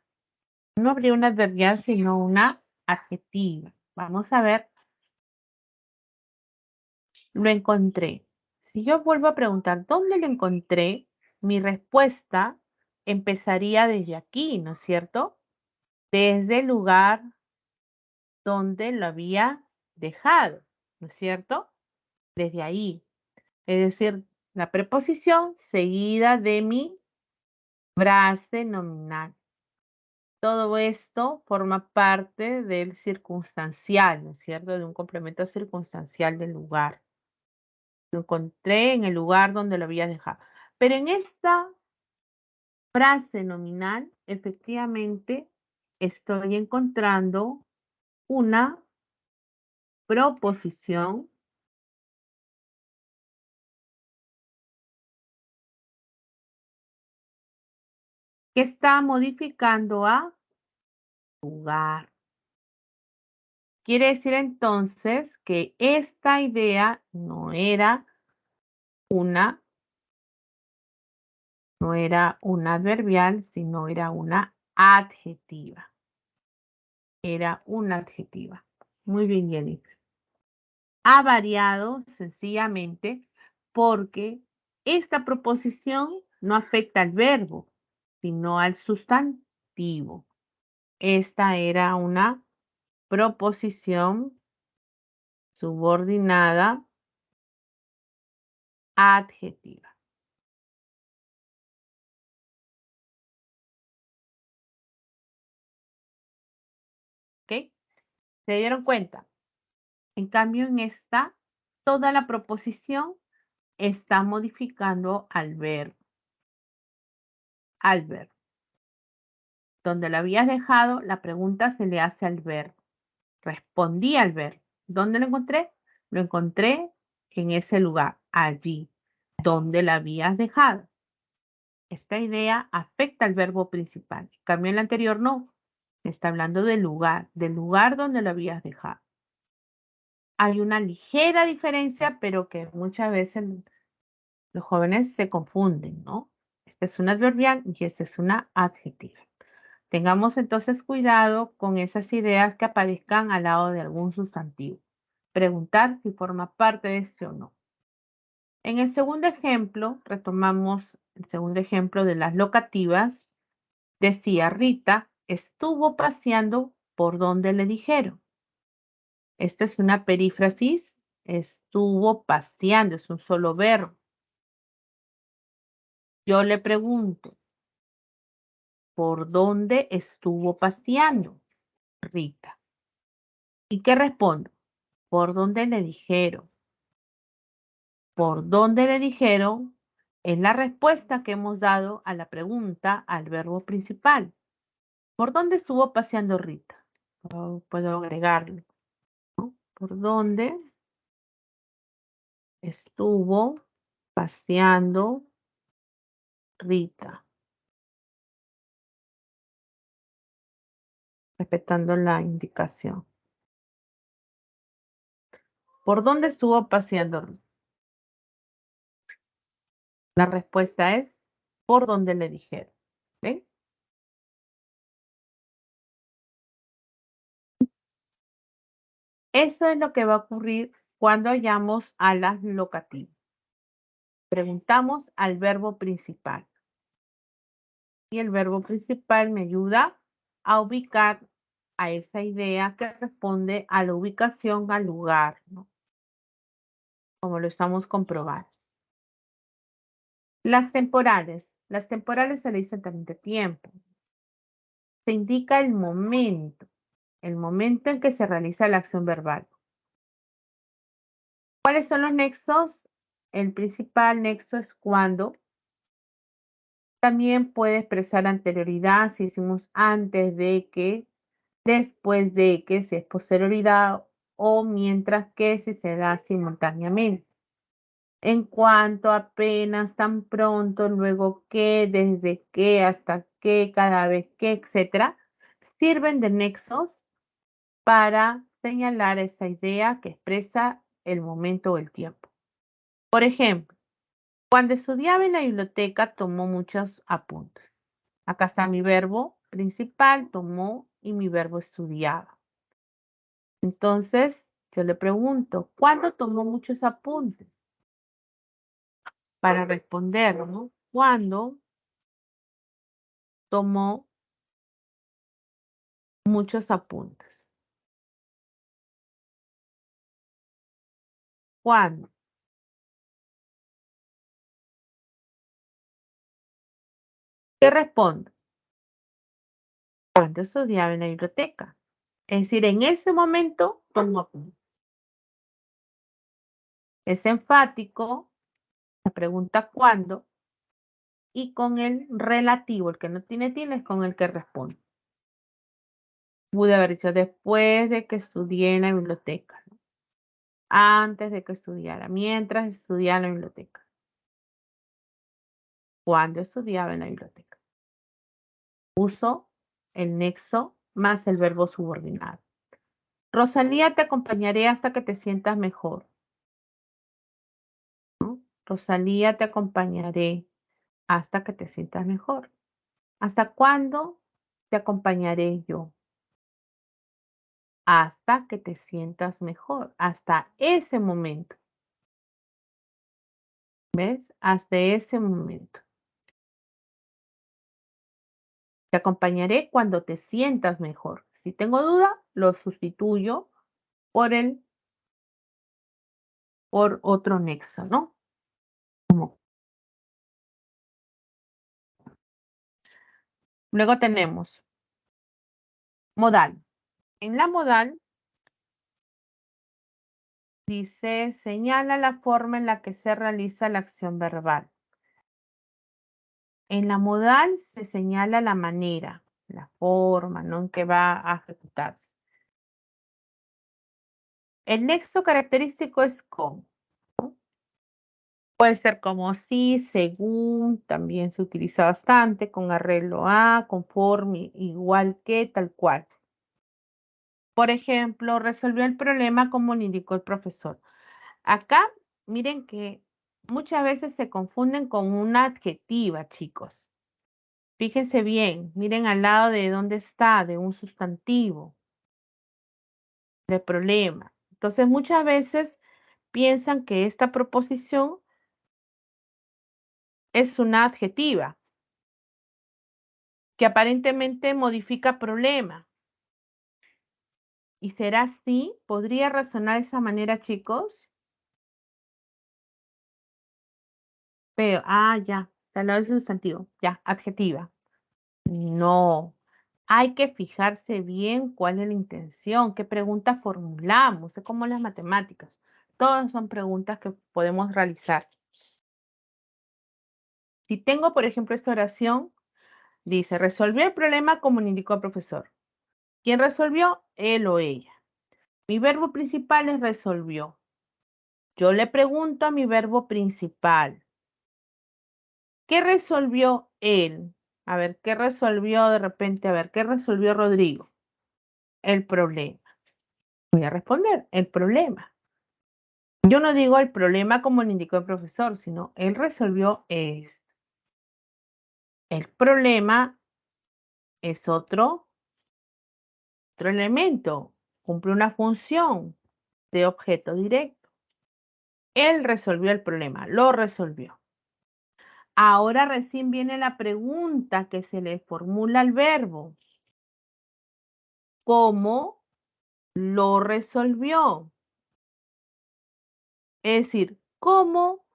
no habría una adverbial, sino una adjetiva. Vamos a ver, lo encontré. Si yo vuelvo a preguntar, ¿dónde lo encontré? Mi respuesta empezaría desde aquí, ¿no es cierto? Desde el lugar donde lo había dejado, ¿no es cierto? Desde ahí. Es decir, la preposición seguida de mi frase nominal. Todo esto forma parte del circunstancial, ¿no es cierto? De un complemento circunstancial del lugar. Lo encontré en el lugar donde lo había dejado. Pero en esta frase nominal, efectivamente, estoy encontrando una proposición que está modificando a lugar. Quiere decir entonces que esta idea no era una adverbial, sino era una adjetiva. Era una adjetiva. Muy bien, Jennifer. Ha variado sencillamente porque esta proposición no afecta al verbo, sino al sustantivo. Esta era una proposición subordinada adjetiva. ¿Ok? ¿Se dieron cuenta? En cambio, en esta, toda la proposición está modificando al verbo. Al verbo. Donde lo habías dejado, la pregunta se le hace al verbo. Respondí al verbo. ¿Dónde lo encontré? Lo encontré en ese lugar, allí, donde la habías dejado. Esta idea afecta al verbo principal. En cambio, en la anterior no. Está hablando del lugar donde lo habías dejado. Hay una ligera diferencia, pero que muchas veces los jóvenes se confunden, ¿no? Esta es una adverbial y esta es una adjetiva. Tengamos entonces cuidado con esas ideas que aparezcan al lado de algún sustantivo. Preguntar si forma parte de este o no. En el segundo ejemplo, retomamos el segundo ejemplo de las locativas. Decía Rita, estuvo paseando por donde le dijeron. Esta es una perífrasis. Estuvo paseando, es un solo verbo. Yo le pregunto, ¿por dónde estuvo paseando Rita? ¿Y qué respondo? Por donde le dijeron. Por donde le dijeron es la respuesta que hemos dado a la pregunta al verbo principal. ¿Por dónde estuvo paseando Rita? Puedo agregarlo. ¿Por dónde estuvo paseando Rita? Respetando la indicación. ¿Por dónde estuvo paseando Rita? La respuesta es por donde le dijeron. ¿Ven? Eso es lo que va a ocurrir cuando hallamos a las locativas. Preguntamos al verbo principal. Y el verbo principal me ayuda a ubicar a esa idea que responde a la ubicación al lugar, ¿no? Como lo estamos comprobando. Las temporales se le dicen también de tiempo. Se indica el momento en que se realiza la acción verbal. ¿Cuáles son los nexos? El principal nexo es cuando. También puede expresar anterioridad si decimos antes de que, después de que, si es posterioridad, o mientras que, si se da simultáneamente. En cuanto, apenas, tan pronto, luego que, desde que, hasta que, cada vez que, etc., sirven de nexos para señalar esa idea que expresa el momento o el tiempo. Por ejemplo, cuando estudiaba en la biblioteca tomó muchos apuntes. Acá está mi verbo principal, tomó, y mi verbo estudiaba. Entonces, yo le pregunto, ¿cuándo tomó muchos apuntes? Para responder, ¿no? ¿Cuándo tomó muchos apuntes? ¿Cuándo? ¿Qué respondo? Cuando estudiaba en la biblioteca. Es decir, en ese momento tomó apuntes. Es enfático, la pregunta cuándo, y con el relativo, el que no tiene tilde, es con el que responde. Pude haber dicho después de que estudié en la biblioteca, ¿no? Antes de que estudiara, mientras estudiaba en la biblioteca. Cuando estudiaba en la biblioteca. Uso el nexo más el verbo subordinado. Rosalía, te acompañaré hasta que te sientas mejor. ¿No? Rosalía, te acompañaré hasta que te sientas mejor. ¿Hasta cuándo te acompañaré yo? Hasta que te sientas mejor, hasta ese momento. ¿Ves? Hasta ese momento. Te acompañaré cuando te sientas mejor. Si tengo duda, lo sustituyo por otro nexo, ¿no? Como- Luego tenemos modal. En la modal dice, señala la forma en la que se realiza la acción verbal. En la modal se señala la manera, la forma, ¿no? En que va a ejecutarse. El nexo característico es con. Puede ser como sí, según, también se utiliza bastante, con arreglo a, conforme, igual que, tal cual. Por ejemplo, resolvió el problema como le indicó el profesor. Acá, miren que muchas veces se confunden con una adjetiva, chicos. Fíjense bien, miren al lado de dónde está, de un sustantivo, de problema. Entonces, muchas veces piensan que esta proposición es una adjetiva, que aparentemente modifica problema. ¿Y será así? ¿Podría razonar de esa manera, chicos? Pero, ya, al lado del sustantivo, ya, adjetiva. No, hay que fijarse bien cuál es la intención, qué pregunta formulamos, es como las matemáticas. Todas son preguntas que podemos realizar. Si tengo, por ejemplo, esta oración, dice, resolvió el problema como le indicó el profesor. ¿Quién resolvió? Él o ella. Mi verbo principal es resolvió. Yo le pregunto a mi verbo principal, ¿qué resolvió él? A ver, ¿qué resolvió de repente? A ver, ¿qué resolvió Rodrigo? El problema. Voy a responder, el problema. Yo no digo el problema como le indicó el profesor, sino él resolvió esto. El problema es otro elemento, cumple una función de objeto directo. Él resolvió el problema, lo resolvió. Ahora recién viene la pregunta que se le formula al verbo. ¿Cómo lo resolvió? Es decir, ¿cómo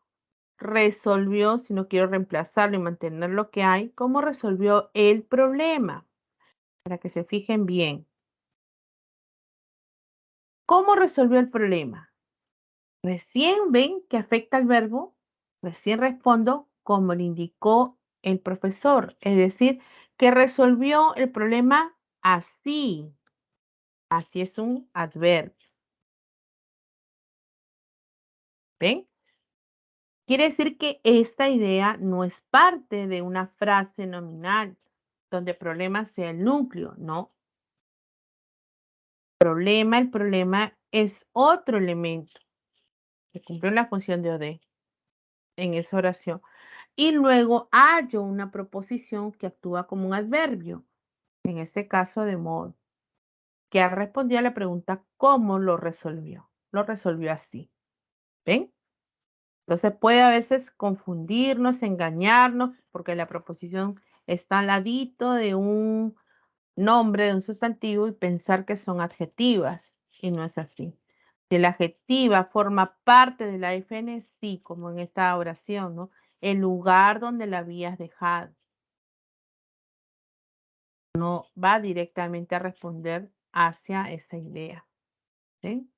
resolvió, si no quiero reemplazarlo y mantener lo que hay, cómo resolvió el problema? Para que se fijen bien. ¿Cómo resolvió el problema? Recién ven que afecta al verbo, recién respondo como le indicó el profesor, es decir, que resolvió el problema así. Así es un adverbio. ¿Ven? Quiere decir que esta idea no es parte de una frase nominal donde problema sea el núcleo, no. El problema es otro elemento que cumple la función de OD en esa oración. Y luego hallo una proposición que actúa como un adverbio, en este caso de modo, que respondido a la pregunta ¿cómo lo resolvió? Lo resolvió así. ¿Ven? Entonces puede a veces confundirnos, engañarnos, porque la proposición está al ladito de un nombre, de un sustantivo, y pensar que son adjetivas, y no es así. Si la adjetiva forma parte de la FN, sí, como en esta oración, ¿no? El lugar donde la habías dejado. No va directamente a responder hacia esa idea. ¿Sí?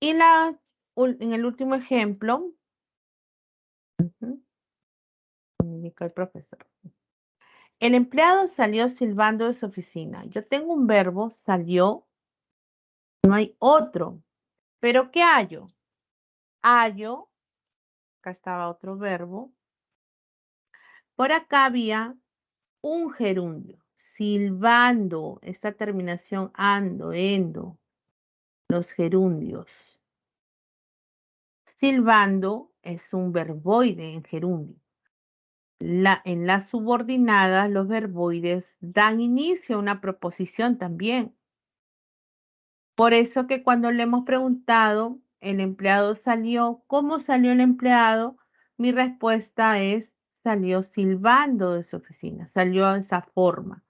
Y en el último ejemplo, indica el profesor. El empleado salió silbando de su oficina. Yo tengo un verbo, salió, No hay otro. ¿Pero qué hallo? Hallo, acá estaba otro verbo. Por acá había un gerundio, silbando, esta terminación ando, endo, los gerundios. Silbando es un verboide en gerundio. En las subordinadas, los verboides dan inicio a una proposición también. Por eso que cuando le hemos preguntado, el empleado salió, ¿cómo salió el empleado? Mi respuesta es, salió silbando de su oficina, salió de esa forma,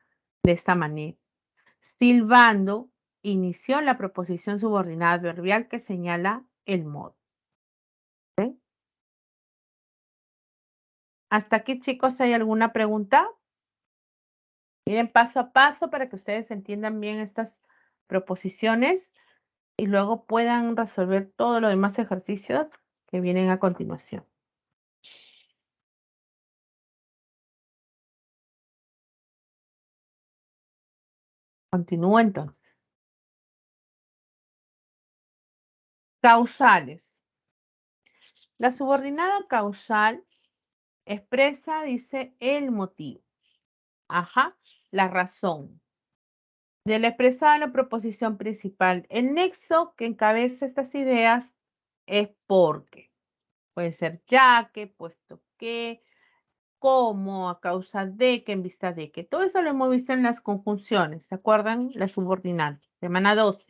de esta manera. Silbando inició la proposición subordinada adverbial que señala el modo. ¿Ok? ¿Hasta aquí, chicos, hay alguna pregunta? Miren paso a paso para que ustedes entiendan bien estas proposiciones y luego puedan resolver todos los demás ejercicios que vienen a continuación. Continúo entonces. Causales. La subordinada causal expresa, dice, el motivo. Ajá, la razón. De la expresada en la proposición principal. El nexo que encabeza estas ideas es porque. Puede ser ya que, puesto que, como, a causa de, que, en vista de que. Todo eso lo hemos visto en las conjunciones. ¿Se acuerdan? La subordinada. Semana 12.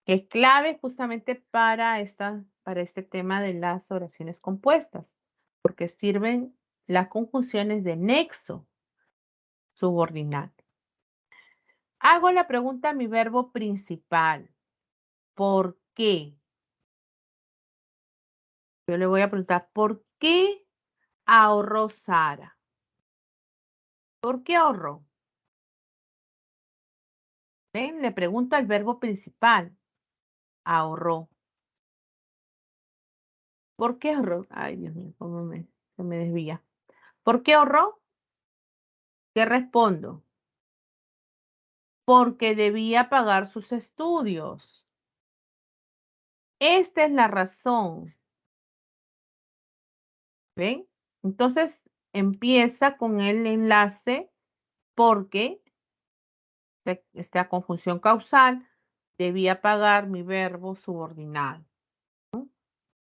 Que es clave justamente para este tema de las oraciones compuestas. Porque sirven las conjunciones de nexo subordinado. Hago la pregunta a mi verbo principal. ¿Por qué? Yo le voy a preguntar, ¿por qué ahorró Sara? ¿Por qué ahorró? ¿Ven? Le pregunto al verbo principal. Ahorró. ¿Por qué ahorró? Ay, Dios mío, se me desvía. ¿Por qué ahorró? ¿Qué respondo? Porque debía pagar sus estudios. Esta es la razón. ¿Ven? Entonces empieza con el enlace porque esta conjunción causal debía pagar mi verbo subordinado.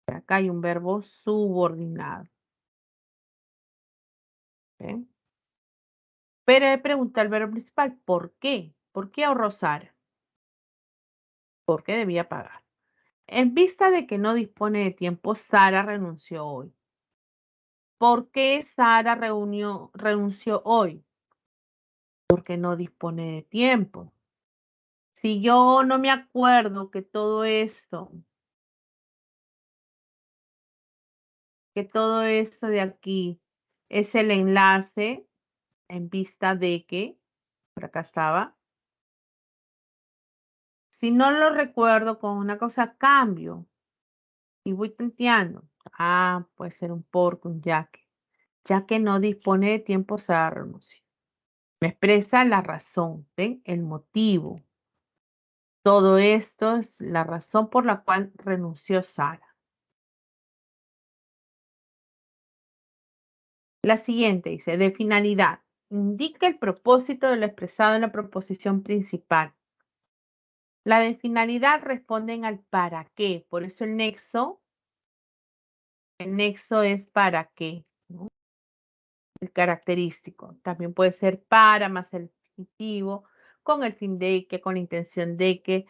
Acá hay un verbo subordinado. ¿Ven? Pero he preguntado al verbo principal, ¿por qué? ¿Por qué ahorró Sara? Porque debía pagar. En vista de que no dispone de tiempo, Sara renunció hoy. ¿Por qué Sara renunció hoy? Porque no dispone de tiempo. Si yo no me acuerdo que todo esto de aquí es el enlace en vista de que, por acá estaba, si no lo recuerdo con una cosa, cambio y voy tanteando. Ah, puede ser un porque, un ya que no dispone de tiempo, Sara renunció. Me expresa la razón, ¿ven? El motivo. Todo esto es la razón por la cual renunció Sara. La siguiente dice, de finalidad, indica el propósito de lo expresado en la proposición principal. La de finalidad responden al para qué, por eso el nexo es para qué, ¿no? El característico. También puede ser para más el adjetivo, con el fin de que, con la intención de que,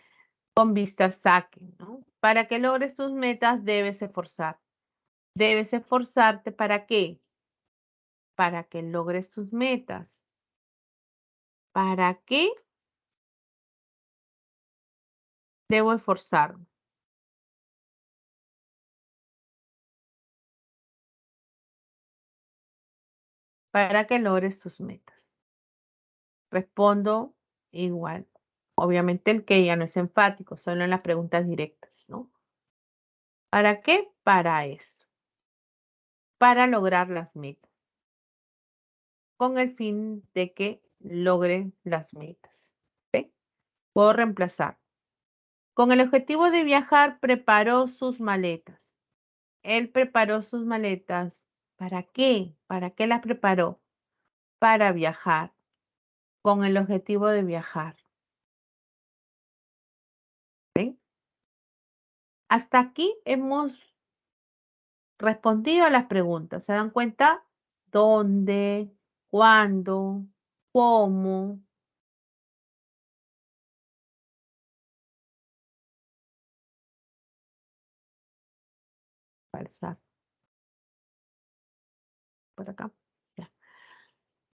con vistas a que, ¿no? Para que logres tus metas debes esforzar. Debes esforzarte ¿para qué? Para que logres tus metas. ¿Para qué debo esforzarme? Para que logres tus metas. Respondo igual. Obviamente el que ya no es enfático, solo en las preguntas directas, ¿no? ¿Para qué? Para eso. Para lograr las metas. Con el fin de que logren las metas. ¿Ok? Puedo reemplazar. Con el objetivo de viajar, preparó sus maletas. Él preparó sus maletas. ¿Para qué? ¿Para qué las preparó? Para viajar, con el objetivo de viajar. ¿Ven? Hasta aquí hemos respondido a las preguntas. ¿Se dan cuenta? ¿Dónde? ¿Cuándo? ¿Cómo? Calzar. Por acá. Ya.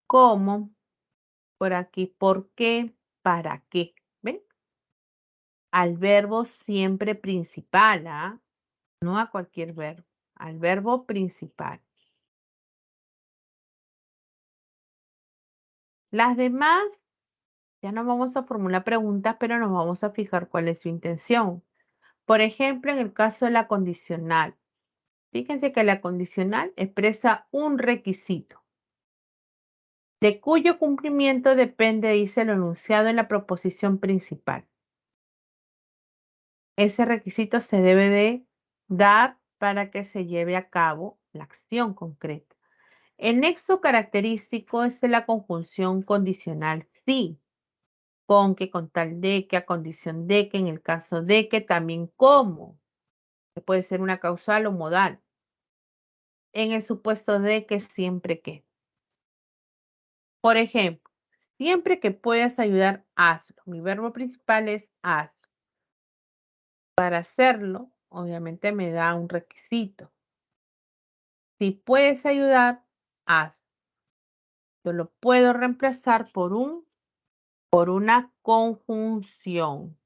¿Cómo? Por aquí. ¿Por qué? ¿Para qué? ¿Ven? Al verbo siempre principal, ¿ah? No a cualquier verbo. Al verbo principal. Las demás, ya no vamos a formular preguntas, pero nos vamos a fijar cuál es su intención. Por ejemplo, en el caso de la condicional. Fíjense que la condicional expresa un requisito, de cuyo cumplimiento depende, dice lo enunciado en la proposición principal. Ese requisito se debe de dar para que se lleve a cabo la acción concreta. El nexo característico es la conjunción condicional sí, con que, con tal de que, a condición de que, en el caso de que, también como, que puede ser una causal o modal, en el supuesto de que, siempre que. Por ejemplo, siempre que puedas ayudar, hazlo. Mi verbo principal es hazlo. Para hacerlo, obviamente me da un requisito. Si puedes ayudar, hazlo. Yo lo puedo reemplazar por una conjunción.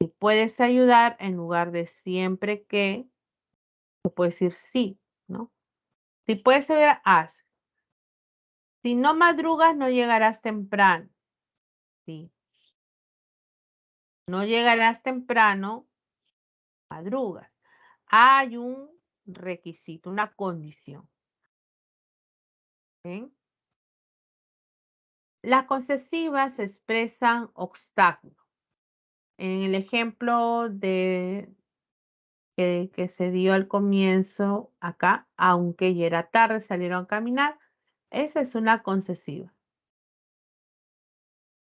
Si puedes ayudar, en lugar de siempre que, se puede decir sí, ¿no? Si puedes ayudar, haz. Si no madrugas, no llegarás temprano. Sí. No llegarás temprano, madrugas. Hay un requisito, una condición. ¿Sí? Las concesivas expresan obstáculos. En el ejemplo que se dio al comienzo acá, aunque ya era tarde, salieron a caminar, esa es una concesiva.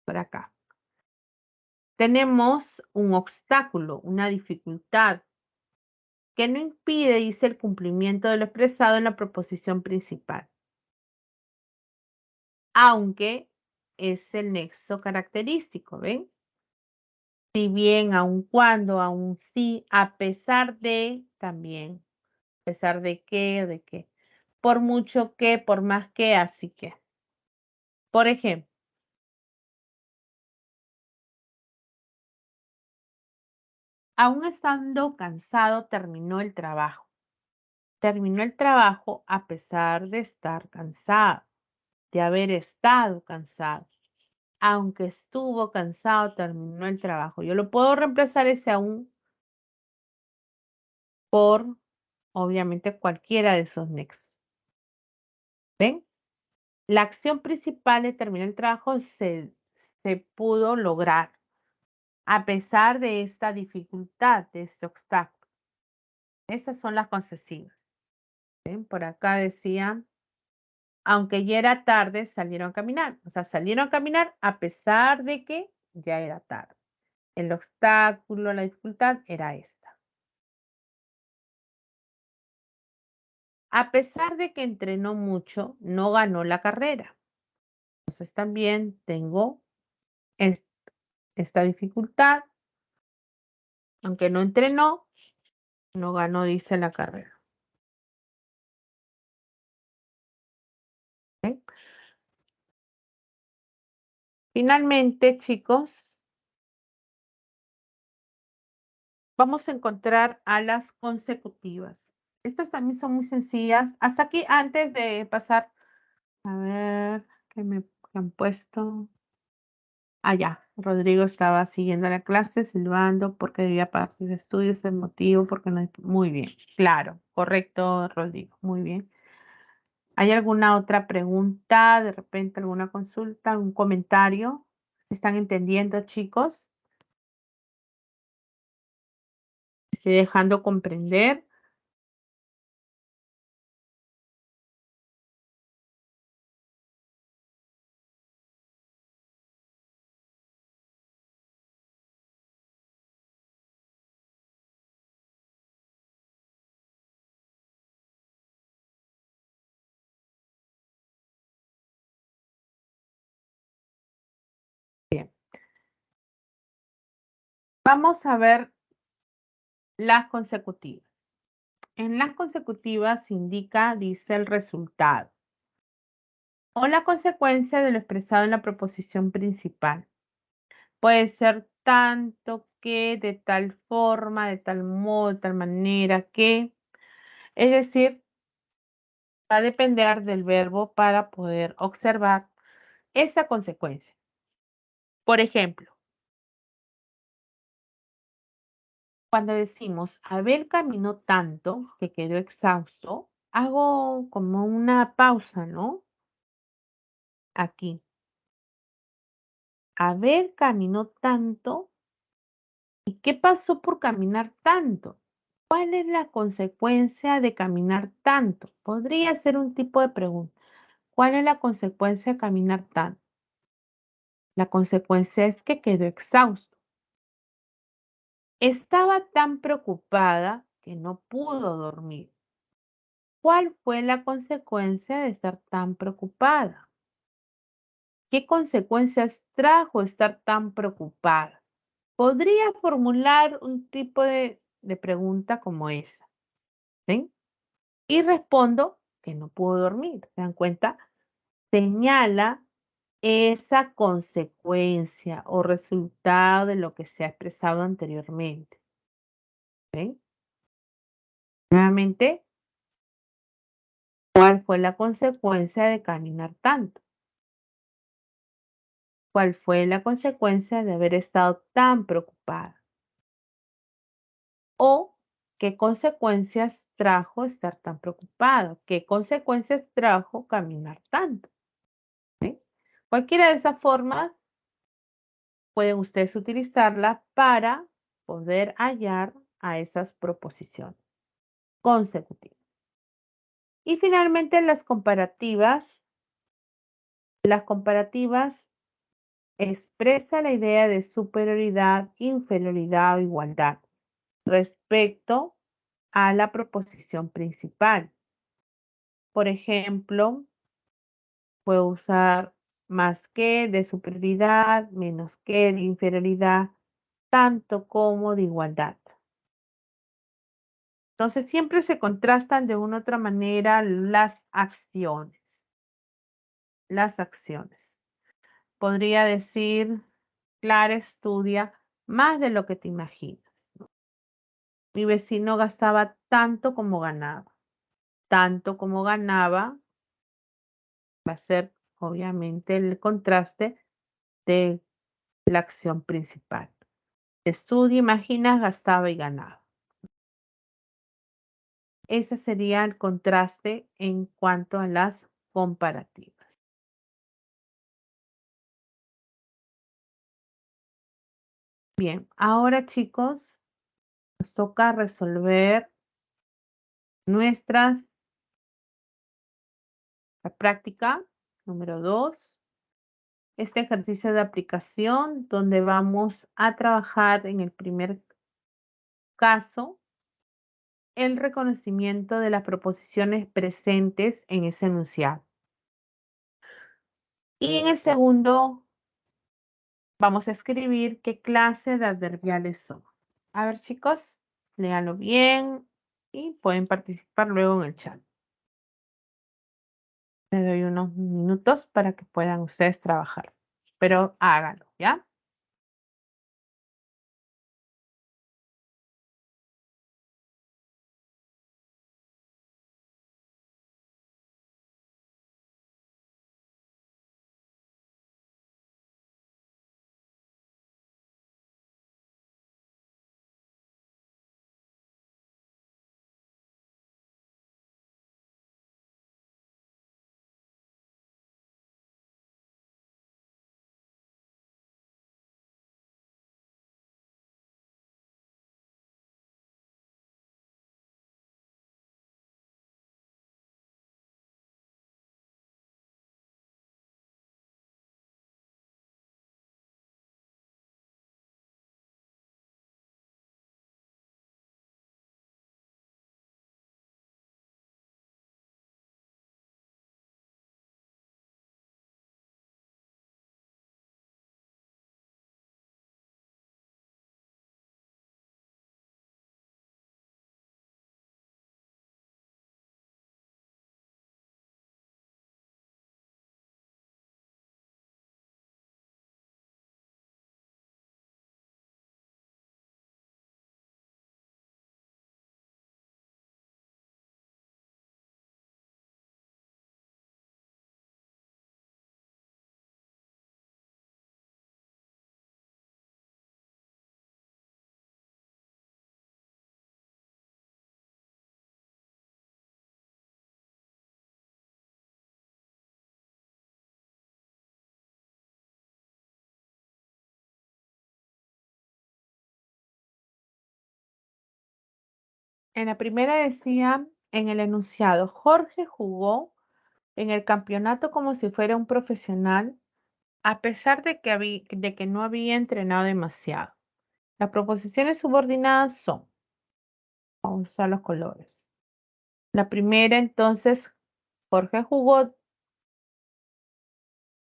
Por acá. Tenemos un obstáculo, una dificultad, que no impide, dice, el cumplimiento de lo expresado en la proposición principal, aunque es el nexo característico, ¿ven? Si bien, aun cuando, aun sí, a pesar de, también, a pesar de qué, de qué, por mucho que, por más que, así que. Por ejemplo, aún estando cansado, terminó el trabajo. Terminó el trabajo a pesar de estar cansado, de haber estado cansado. Aunque estuvo cansado, terminó el trabajo. Yo lo puedo reemplazar ese aún por, obviamente, cualquiera de esos nexos. ¿Ven? La acción principal de terminar el trabajo se pudo lograr a pesar de esta dificultad, de este obstáculo. Esas son las concesivas. ¿Ven? Por acá decía, aunque ya era tarde, salieron a caminar. O sea, salieron a caminar a pesar de que ya era tarde. El obstáculo, la dificultad era esta. A pesar de que entrenó mucho, no ganó la carrera. Entonces también tengo esta dificultad. Aunque no entrenó, no ganó, dice, la carrera. ¿Ok? Finalmente, chicos, vamos a encontrar a las consecutivas. Estas también son muy sencillas. Hasta aquí, antes de pasar, a ver, ¿qué me han puesto? Ya, Rodrigo estaba siguiendo la clase, silbando porque debía pagar sus estudios, el motivo, porque no. Muy bien, claro, correcto, Rodrigo, muy bien. ¿Hay alguna otra pregunta, de repente alguna consulta, algún comentario? ¿Están entendiendo, chicos? ¿Estoy dejando comprender? Bien. Vamos a ver las consecutivas. En las consecutivas indica, dice el resultado o la consecuencia de lo expresado en la proposición principal. Puede ser tanto que, de tal forma, de tal modo, de tal manera que. Es decir, va a depender del verbo para poder observar esa consecuencia. Por ejemplo, cuando decimos Abel caminó tanto que quedó exhausto, hago como una pausa, ¿no? Aquí. Abel caminó tanto. ¿Y qué pasó por caminar tanto? ¿Cuál es la consecuencia de caminar tanto? Podría ser un tipo de pregunta. ¿Cuál es la consecuencia de caminar tanto? La consecuencia es que quedó exhausto. Estaba tan preocupada que no pudo dormir. ¿Cuál fue la consecuencia de estar tan preocupada? ¿Qué consecuencias trajo estar tan preocupada? Podría formular un tipo de pregunta como esa. ¿Ven? Y respondo que no pudo dormir. ¿Se dan cuenta? Señala esa consecuencia o resultado de lo que se ha expresado anteriormente. ¿Ven? Nuevamente, ¿cuál fue la consecuencia de caminar tanto? ¿Cuál fue la consecuencia de haber estado tan preocupada? ¿O qué consecuencias trajo estar tan preocupado? ¿Qué consecuencias trajo caminar tanto? ¿Sí? Cualquiera de esas formas pueden ustedes utilizarla para poder hallar a esas proposiciones consecutivas. Y finalmente las comparativas. Las comparativas expresa la idea de superioridad, inferioridad o igualdad respecto a la proposición principal. Por ejemplo, puedo usar más que de superioridad, menos que de inferioridad, tanto como de igualdad. Entonces siempre se contrastan de una u otra manera las acciones. Las acciones. Podría decir, Clara estudia más de lo que te imaginas. Mi vecino gastaba tanto como ganaba. Tanto como ganaba va a ser obviamente el contraste de la acción principal. Estudia, imaginas, gastaba y ganaba. Ese sería el contraste en cuanto a las comparativas. Bien, ahora chicos, nos toca resolver nuestras la práctica número 2. Este ejercicio de aplicación donde vamos a trabajar en el primer caso el reconocimiento de las proposiciones presentes en ese enunciado. Y en el segundo vamos a escribir qué clase de adverbiales son. A ver, chicos, léanlo bien y pueden participar luego en el chat. Les doy unos minutos para que puedan ustedes trabajar, pero háganlo, ¿ya? En la primera decía, en el enunciado, Jorge jugó en el campeonato como si fuera un profesional, a pesar de que no había entrenado demasiado. Las proposiciones subordinadas son, vamos a usar los colores. La primera, entonces, Jorge jugó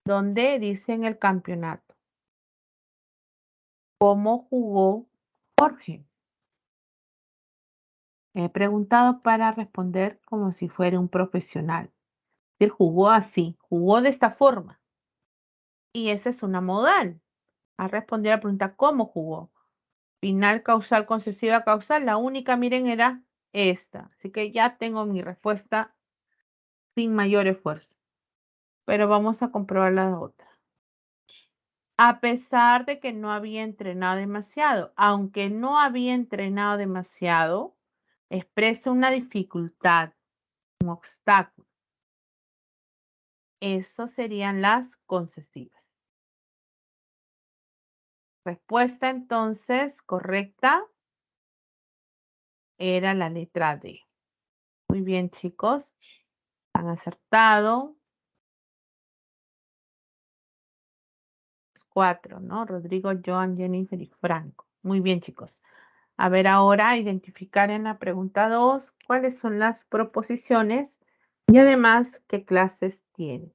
donde dice en el campeonato. ¿Cómo jugó Jorge? He preguntado para responder como si fuera un profesional. Es decir, jugó así, jugó de esta forma. Y esa es una modal. A responder a la pregunta ¿cómo jugó? Final causal, concesiva causal. La única, miren, era esta. Así que ya tengo mi respuesta sin mayor esfuerzo. Pero vamos a comprobar la otra. A pesar de que no había entrenado demasiado, aunque no había entrenado demasiado, expresa una dificultad, un obstáculo. Eso serían las concesivas. Respuesta entonces correcta era la letra D. Muy bien, chicos. Han acertado. 4, ¿no? Rodrigo, Joan, Jennifer y Franco. Muy bien, chicos. A ver ahora, identificar en la pregunta 2 cuáles son las proposiciones y además qué clases tienen.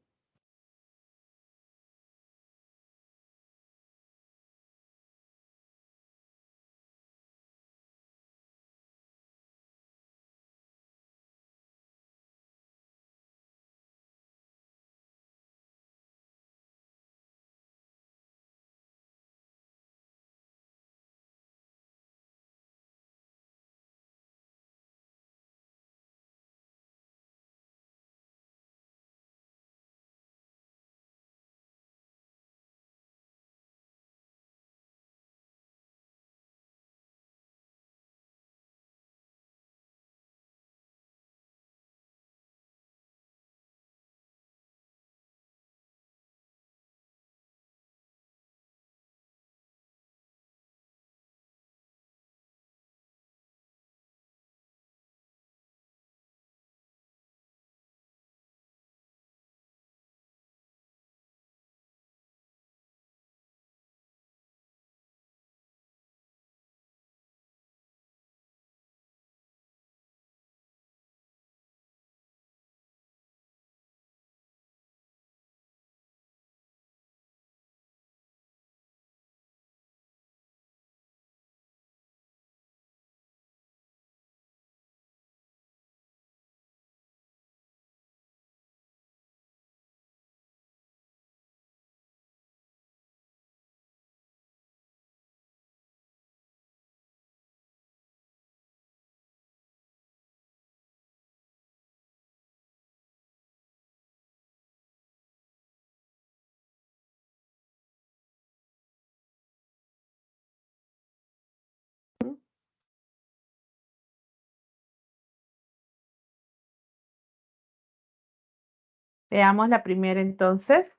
Veamos la primera entonces.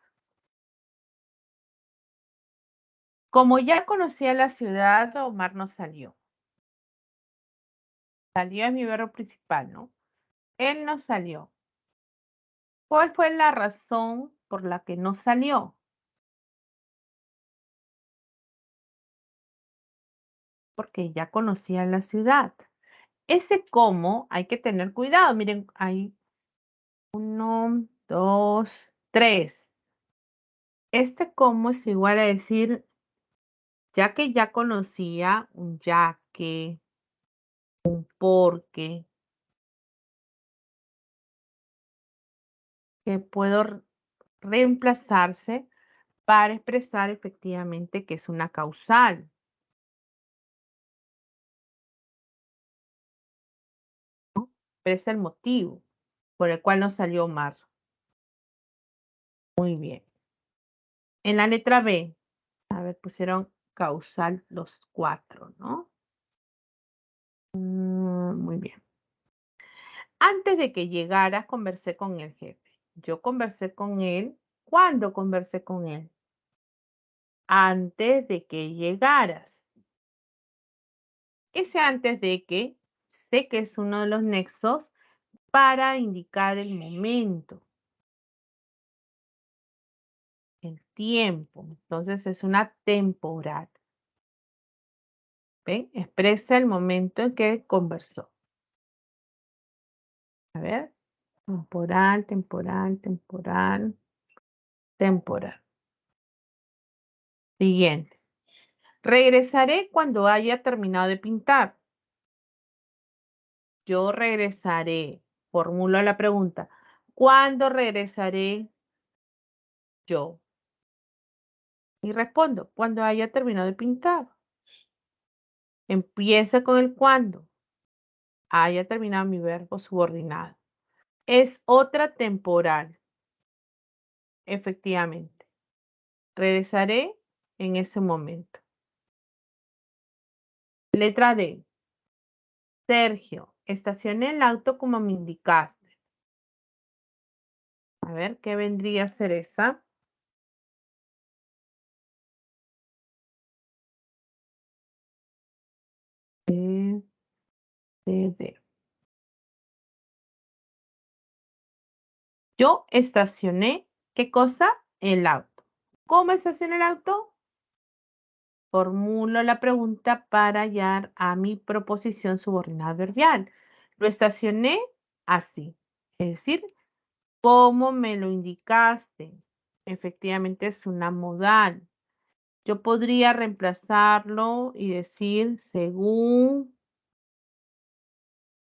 Como ya conocía la ciudad, Omar no salió. Salió es mi verbo principal, ¿no? Él no salió. ¿Cuál fue la razón por la que no salió? Porque ya conocía la ciudad. Ese cómo hay que tener cuidado. Miren, hay 1, 2, 3. Este cómo es igual a decir, ya que ya conocía, un ya que, un porque, que puedo reemplazarse para expresar efectivamente que es una causal. Expresa el motivo por el cual no salió Omar. Muy bien. En la letra B, a ver, pusieron causal los 4, ¿no? Muy bien. Antes de que llegaras, conversé con el jefe. Yo conversé con él. ¿Cuándo conversé con él? Antes de que llegaras. Ese antes de que este, que es uno de los nexos, para indicar el momento, el tiempo. Entonces es una temporal. ¿Ven? Expresa el momento en que conversó. A ver. Temporal, temporal, temporal, temporal. Siguiente. Regresaré cuando haya terminado de pintar. Yo regresaré. Formulo la pregunta. ¿Cuándo regresaré yo? Y respondo, cuando haya terminado de pintar. Empieza con el cuándo. Haya terminado mi verbo subordinado. Es otra temporal, efectivamente. Regresaré en ese momento. Letra D. Sergio, estacioné el auto como me indicaste. A ver, ¿qué vendría a ser esa? D, D, D. Yo estacioné, ¿qué cosa? El auto. ¿Cómo estacioné el auto? Formulo la pregunta para hallar a mi proposición subordinada adverbial. Lo estacioné así. Es decir, ¿cómo me lo indicaste? Efectivamente es una modal. Yo podría reemplazarlo y decir según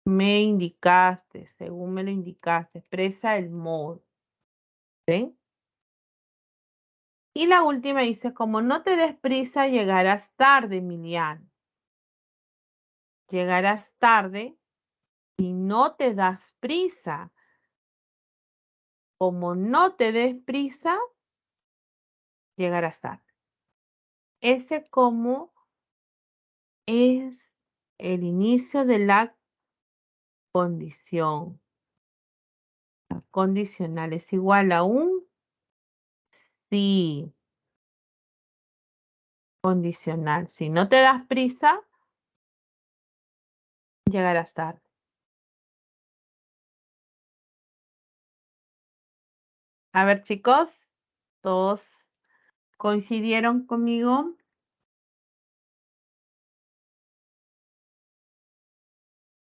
me indicaste, según me lo indicaste, expresa el modo. ¿Ven? Y la última dice, como no te des prisa, llegarás tarde, Emiliano. Llegarás tarde y no te das prisa. Como no te des prisa, llegarás tarde. Ese como es el inicio de la condición. La condicional es igual a un sí condicional. Si no te das prisa, llegarás tarde. A ver, chicos, ¿todos coincidieron conmigo?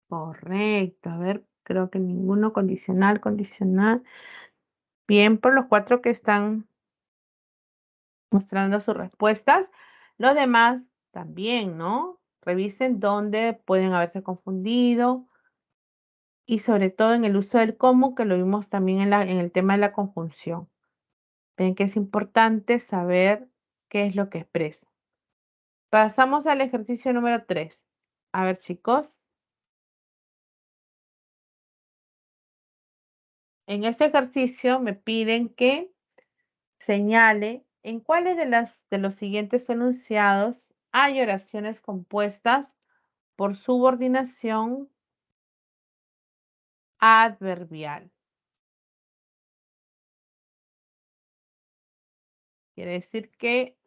Correcto. A ver, creo que ninguno condicional, condicional. Bien, por los 4 que están mostrando sus respuestas. Los demás también, ¿no? Revisen dónde pueden haberse confundido y sobre todo en el uso del cómo, que lo vimos también en el tema de la conjunción. Ven que es importante saber qué es lo que expresa. Pasamos al ejercicio número 3. A ver, chicos. En este ejercicio me piden que señale en cuáles de los siguientes enunciados hay oraciones compuestas por subordinación adverbial. Quiere decir que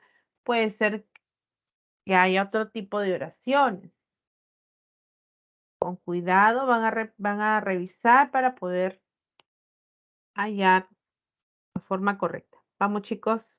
puede ser que haya otro tipo de oraciones. Con cuidado van a revisar para poder hallar la forma correcta. Vamos, chicos.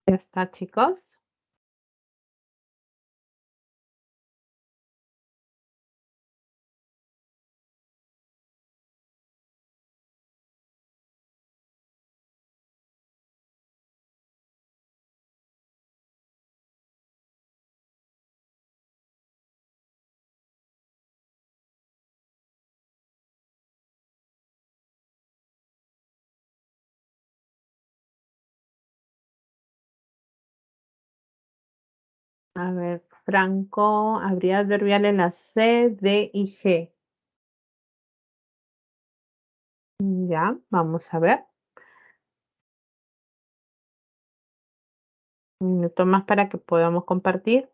Ya está, chicos. A ver, Franco, habría adverbial en la C, D y G. Ya, vamos a ver. Un minuto más para que podamos compartir.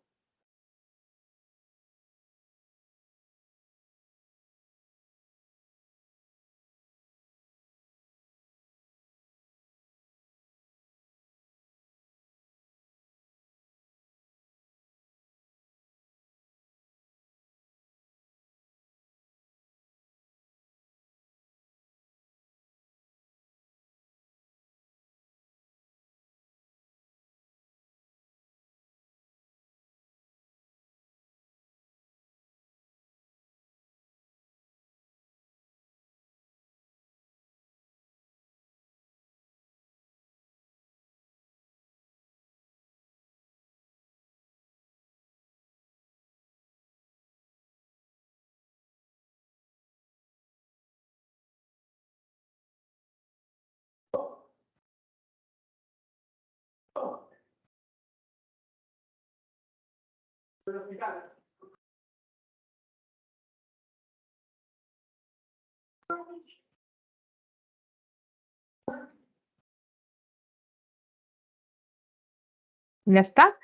¿Ya está?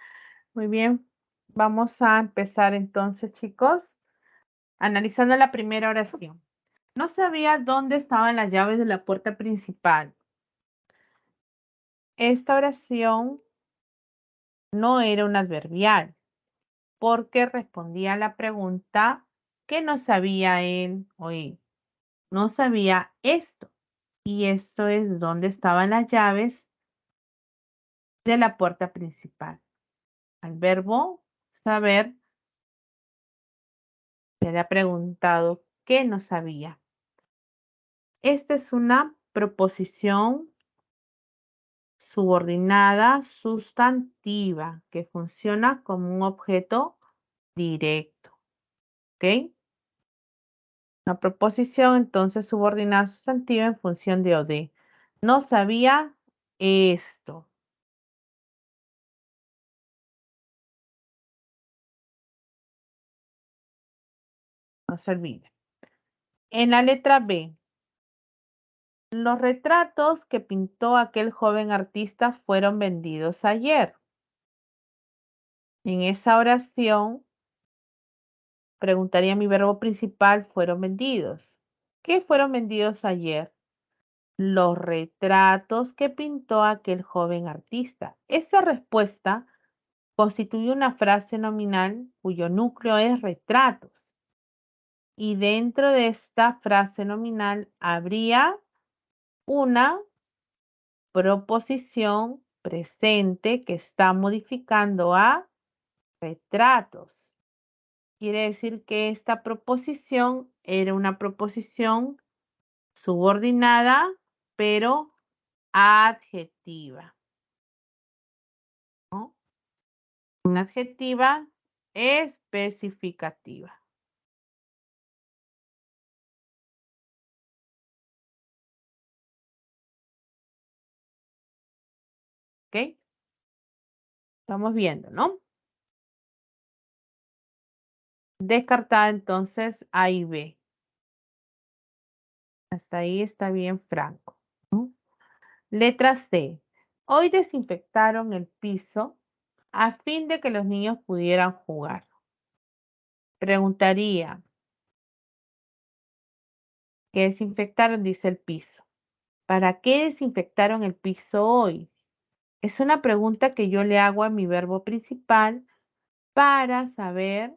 Muy bien. Vamos a empezar entonces, chicos, analizando la primera oración. No sabía dónde estaban las llaves de la puerta principal. Esta oración no era un adverbial, porque respondía a la pregunta que no sabía él o ella. No sabía esto. Y esto es dónde estaban las llaves de la puerta principal. Al verbo saber se le ha preguntado qué no sabía. Esta es una proposición subordinada sustantiva que funciona como un objeto directo. ¿Ok? Una proposición entonces subordinada sustantiva en función de o de. No sabía esto. No se olvide. En la letra B, los retratos que pintó aquel joven artista fueron vendidos ayer. En esa oración, preguntaría mi verbo principal, fueron vendidos. ¿Qué fueron vendidos ayer? Los retratos que pintó aquel joven artista. Esa respuesta constituye una frase nominal cuyo núcleo es retratos. Y dentro de esta frase nominal habría una proposición presente que está modificando a retratos. Quiere decir que esta proposición era una proposición subordinada, pero adjetiva, ¿no? Una adjetiva especificativa. ¿Ok? Estamos viendo, ¿no? Descartada entonces A y B. Hasta ahí está bien franco, ¿no? Letra C. Hoy desinfectaron el piso a fin de que los niños pudieran jugar. Preguntaría, ¿qué desinfectaron? Dice el piso. ¿Para qué desinfectaron el piso hoy? Es una pregunta que yo le hago a mi verbo principal para saber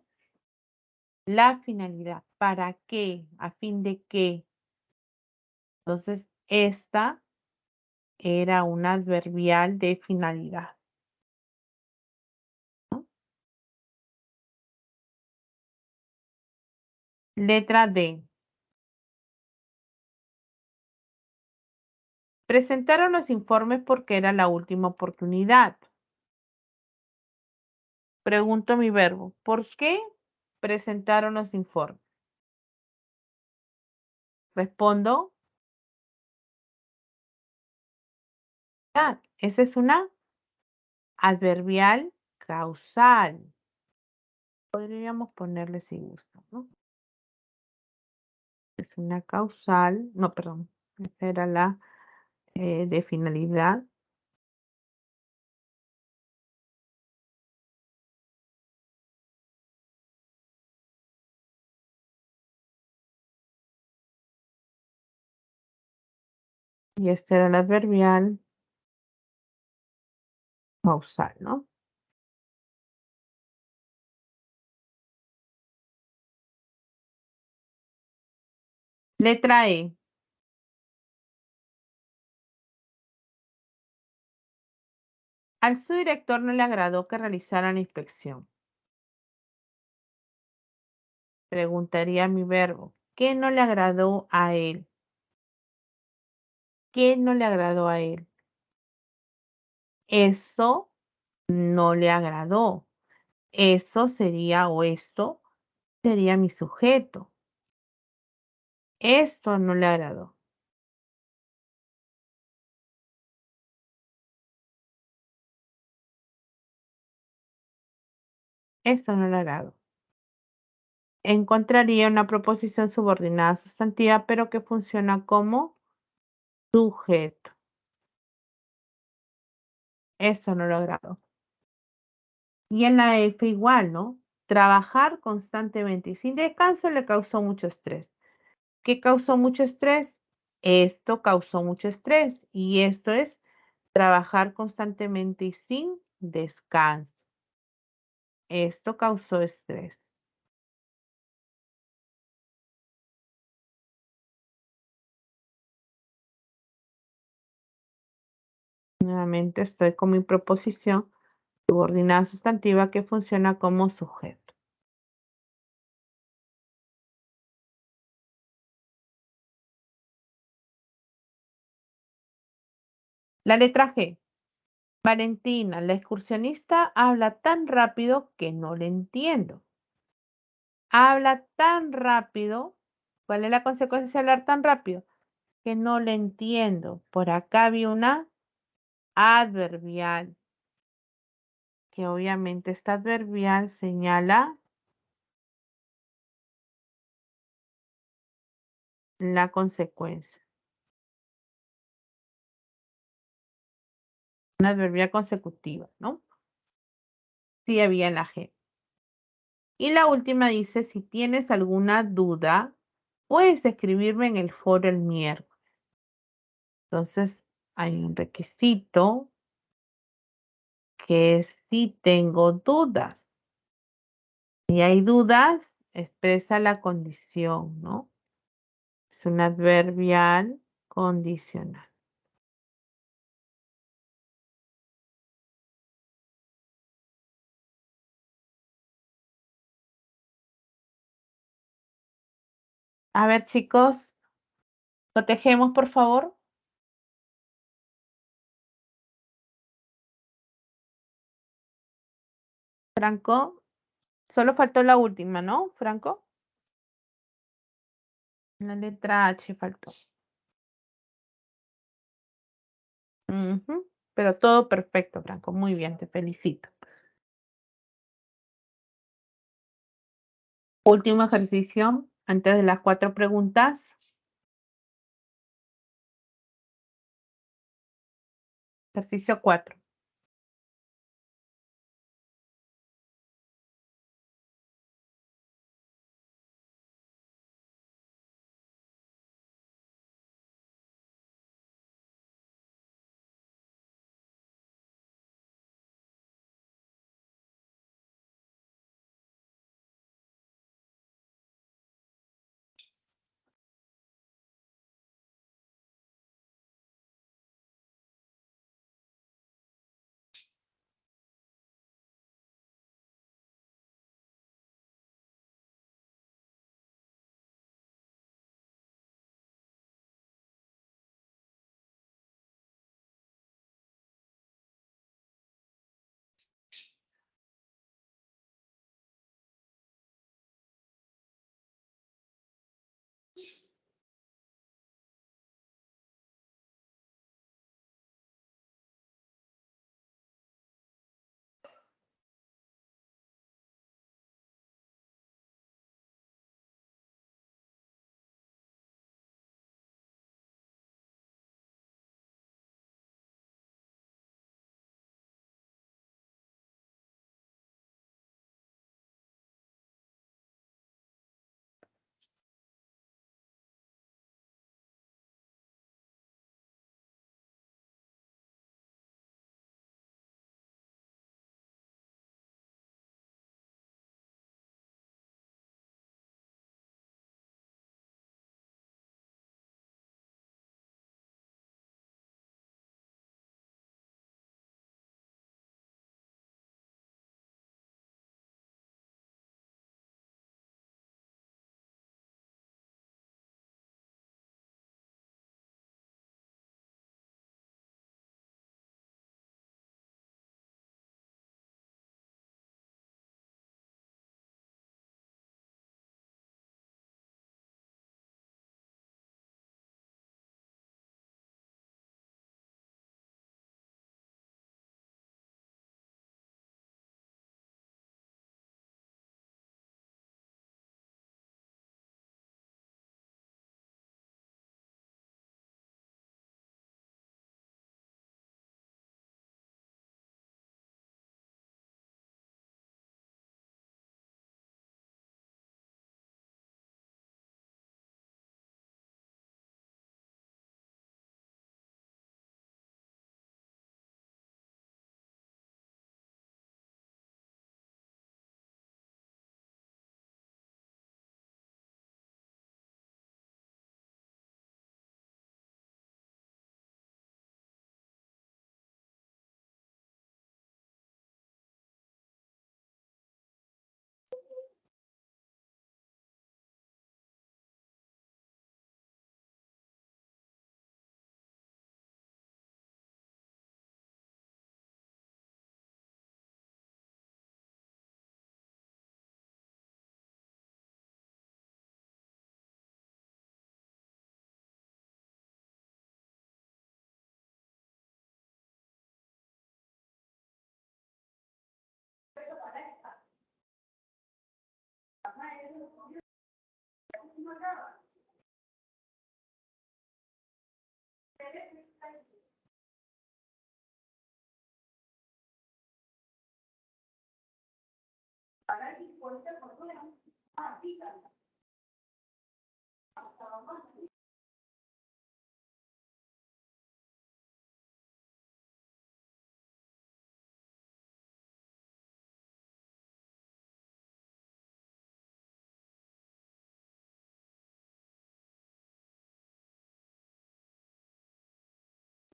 la finalidad. ¿Para qué? ¿A fin de qué? Entonces, esta era un adverbial de finalidad. Letra D. Presentaron los informes porque era la última oportunidad. Pregunto mi verbo. ¿Por qué presentaron los informes? Respondo. Esa es una adverbial causal. Podríamos ponerle si gusta, ¿no? Es una causal. No, perdón. Esa era la de finalidad. Y este era el adverbial causal, ¿no? Letra E. Al subdirector no le agradó que realizara la inspección. Preguntaría mi verbo. ¿Qué no le agradó a él? ¿Qué no le agradó a él? Eso no le agradó. Eso sería o esto sería mi sujeto. Esto no le agradó. Esto no le agradó. Encontraría una proposición subordinada sustantiva, pero que funciona como sujeto. Eso no lo agradó. Y en la F igual, ¿no? Trabajar constantemente y sin descanso le causó mucho estrés. ¿Qué causó mucho estrés? Esto causó mucho estrés y esto es trabajar constantemente y sin descanso. Esto causó estrés. Nuevamente estoy con mi proposición subordinada sustantiva que funciona como sujeto. La letra G. Valentina, la excursionista, habla tan rápido que no le entiendo. Habla tan rápido. ¿Cuál es la consecuencia de hablar tan rápido? Que no le entiendo. Por acá vi una adverbial, que obviamente esta adverbial señala la consecuencia. Una adverbial consecutiva, ¿no? Sí había en la G. Y la última dice, si tienes alguna duda, puedes escribirme en el foro el miércoles. Entonces, hay un requisito que es si tengo dudas. Si hay dudas, expresa la condición, ¿no? Es un adverbial condicional. A ver, chicos, cotejemos, por favor. Franco, solo faltó la última, ¿no, Franco? La letra H faltó. Ujú. Pero todo perfecto, Franco. Muy bien, te felicito. Último ejercicio antes de las 4 preguntas. Ejercicio 4.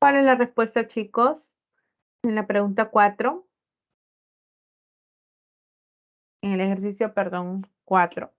¿Cuál es la respuesta, chicos? En la pregunta 4, en el ejercicio, perdón, 4.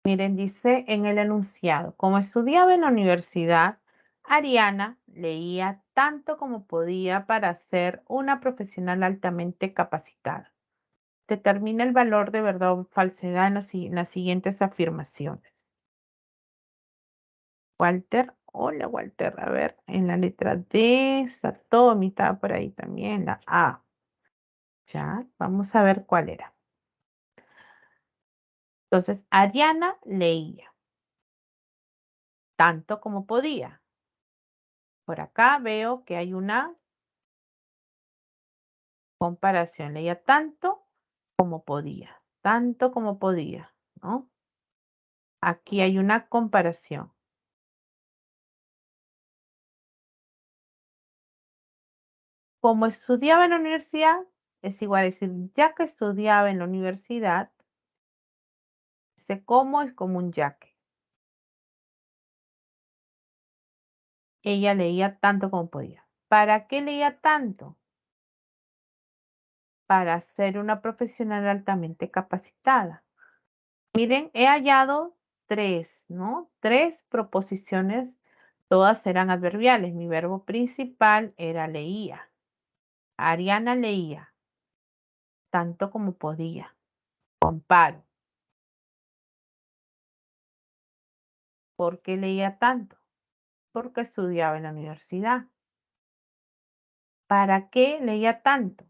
Miren, dice en el enunciado, como estudiaba en la universidad, Ariana leía tanto como podía para ser una profesional altamente capacitada. Determina el valor de verdad o falsedad en las siguientes afirmaciones. Walter, hola Walter, a ver, en la letra D, Satomi estaba por ahí también, la A. Ya, vamos a ver cuál era. Entonces, Ariana leía tanto como podía. Por acá veo que hay una comparación. Leía tanto como podía, ¿no? Aquí hay una comparación. Como estudiaba en la universidad, es igual a decir, ya que estudiaba en la universidad, sé cómo es como un ya que. Ella leía tanto como podía. ¿Para qué leía tanto? Para ser una profesional altamente capacitada. Miren, he hallado 3, ¿no? 3 proposiciones, todas eran adverbiales. Mi verbo principal era leía. Ariana leía tanto como podía. Comparo. ¿Por qué leía tanto? Porque estudiaba en la universidad. ¿Para qué leía tanto?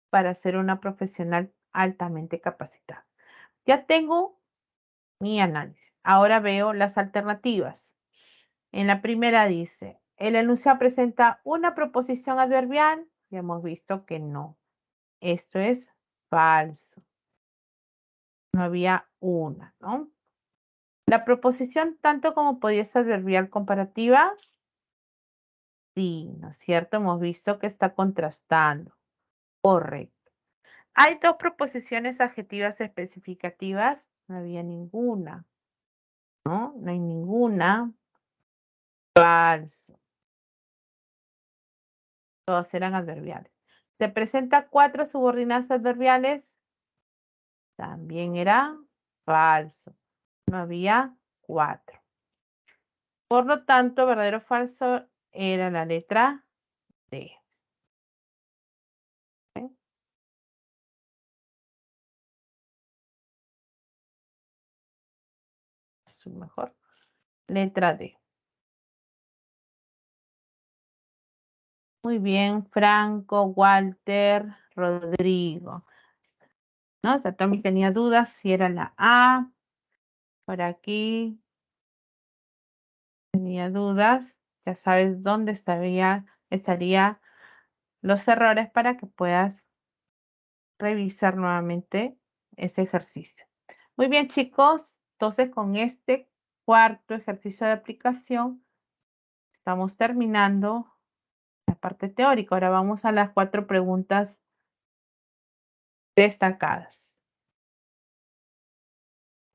Para ser una profesional altamente capacitada. Ya tengo mi análisis. Ahora veo las alternativas. En la primera dice, el enunciado presenta una proposición adverbial. Ya hemos visto que no. Esto es falso. No había una, ¿no? La proposición tanto como podía ser adverbial comparativa. Sí, ¿no es cierto? Hemos visto que está contrastando. Correcto. ¿Hay 2 proposiciones adjetivas especificativas? No había ninguna, ¿no? No hay ninguna. Falso. Todas eran adverbiales. ¿Se presenta 4 subordinadas adverbiales? También era falso. No había 4. Por lo tanto, verdadero o falso era la letra D. ¿Ok? Su mejor. Letra D. Muy bien, Franco, Walter, Rodrigo. ¿No? O sea, también tenía dudas si era la A. Por aquí tenía dudas. Ya sabes dónde estaría los errores para que puedas revisar nuevamente ese ejercicio. Muy bien, chicos. Entonces, con este cuarto ejercicio de aplicación, estamos terminando la parte teórica. Ahora vamos a las 4 preguntas destacadas.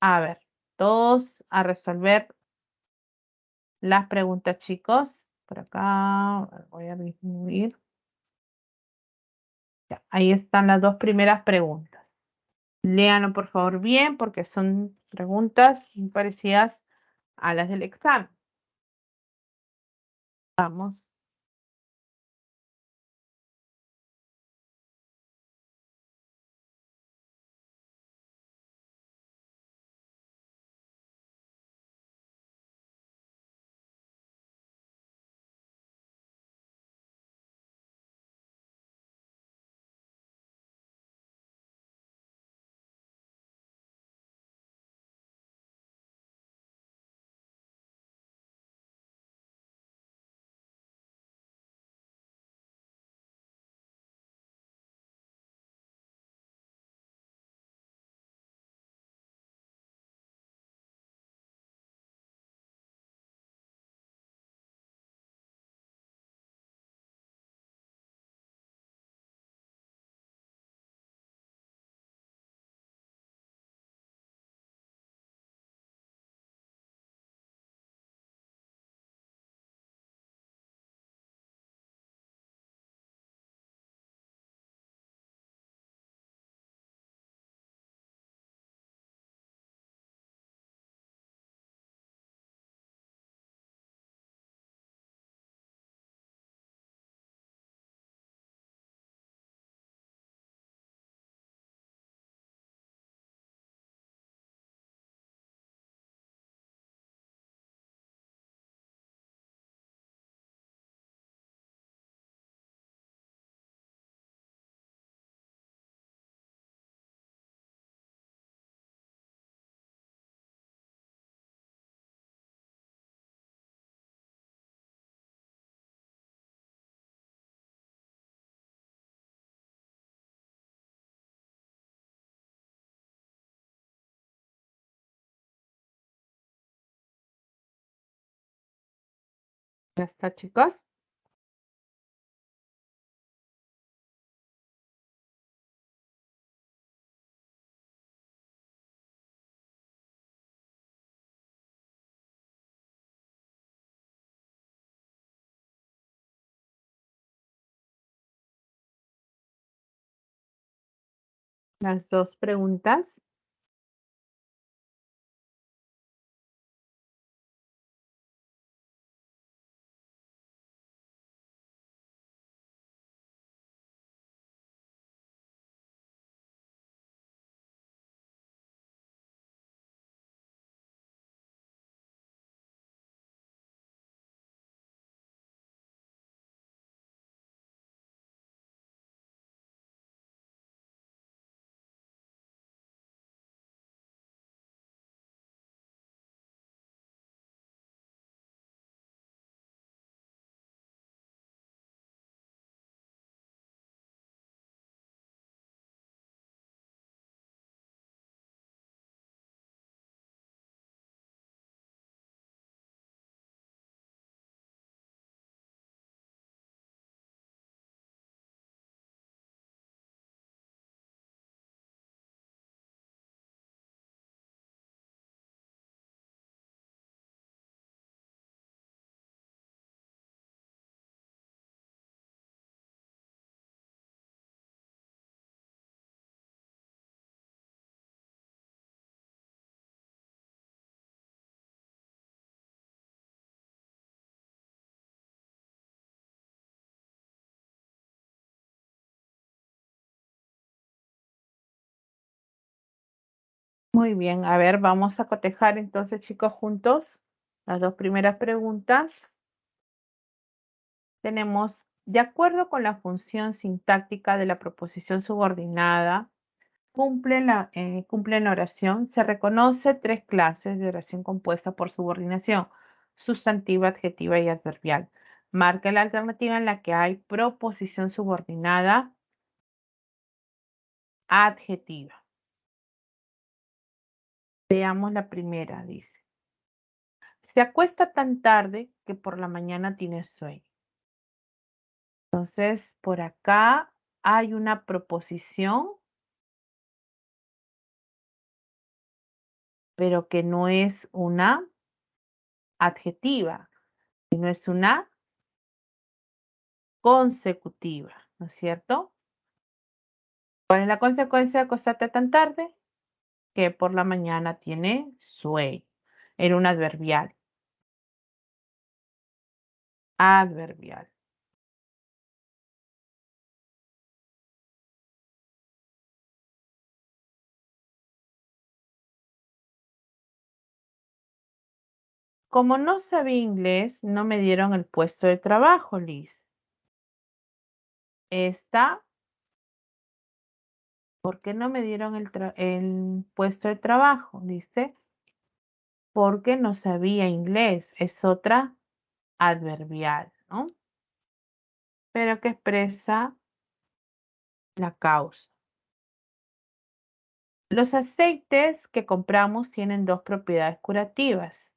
A ver, todos a resolver las preguntas, chicos. Por acá voy a disminuir. Ya, ahí están las 2 primeras preguntas. Léanlo por favor bien porque son preguntas muy parecidas a las del examen. Vamos. ¿Ya está, chicos? Las dos preguntas. Muy bien, a ver, vamos a cotejar entonces, chicos, juntos las dos primeras preguntas. Tenemos, de acuerdo con la función sintáctica de la proposición subordinada, cumple en oración, se reconoce tres clases de oración compuesta por subordinación: sustantiva, adjetiva y adverbial. Marque la alternativa en la que hay proposición subordinada adjetiva. Veamos la primera, dice. Se acuesta tan tarde que por la mañana tiene sueño. Entonces, por acá hay una proposición, pero que no es una adjetiva, sino es una consecutiva, ¿no es cierto? ¿Cuál es la consecuencia de acostarte tan tarde? Que por la mañana tiene sueño. Era un adverbial. Adverbial. Como no sabía inglés, no me dieron el puesto de trabajo, Liz. Esta, ¿por qué no me dieron el puesto de trabajo? Dice, porque no sabía inglés. Es otra adverbial, ¿no? Pero que expresa la causa. Los aceites que compramos tienen dos propiedades curativas.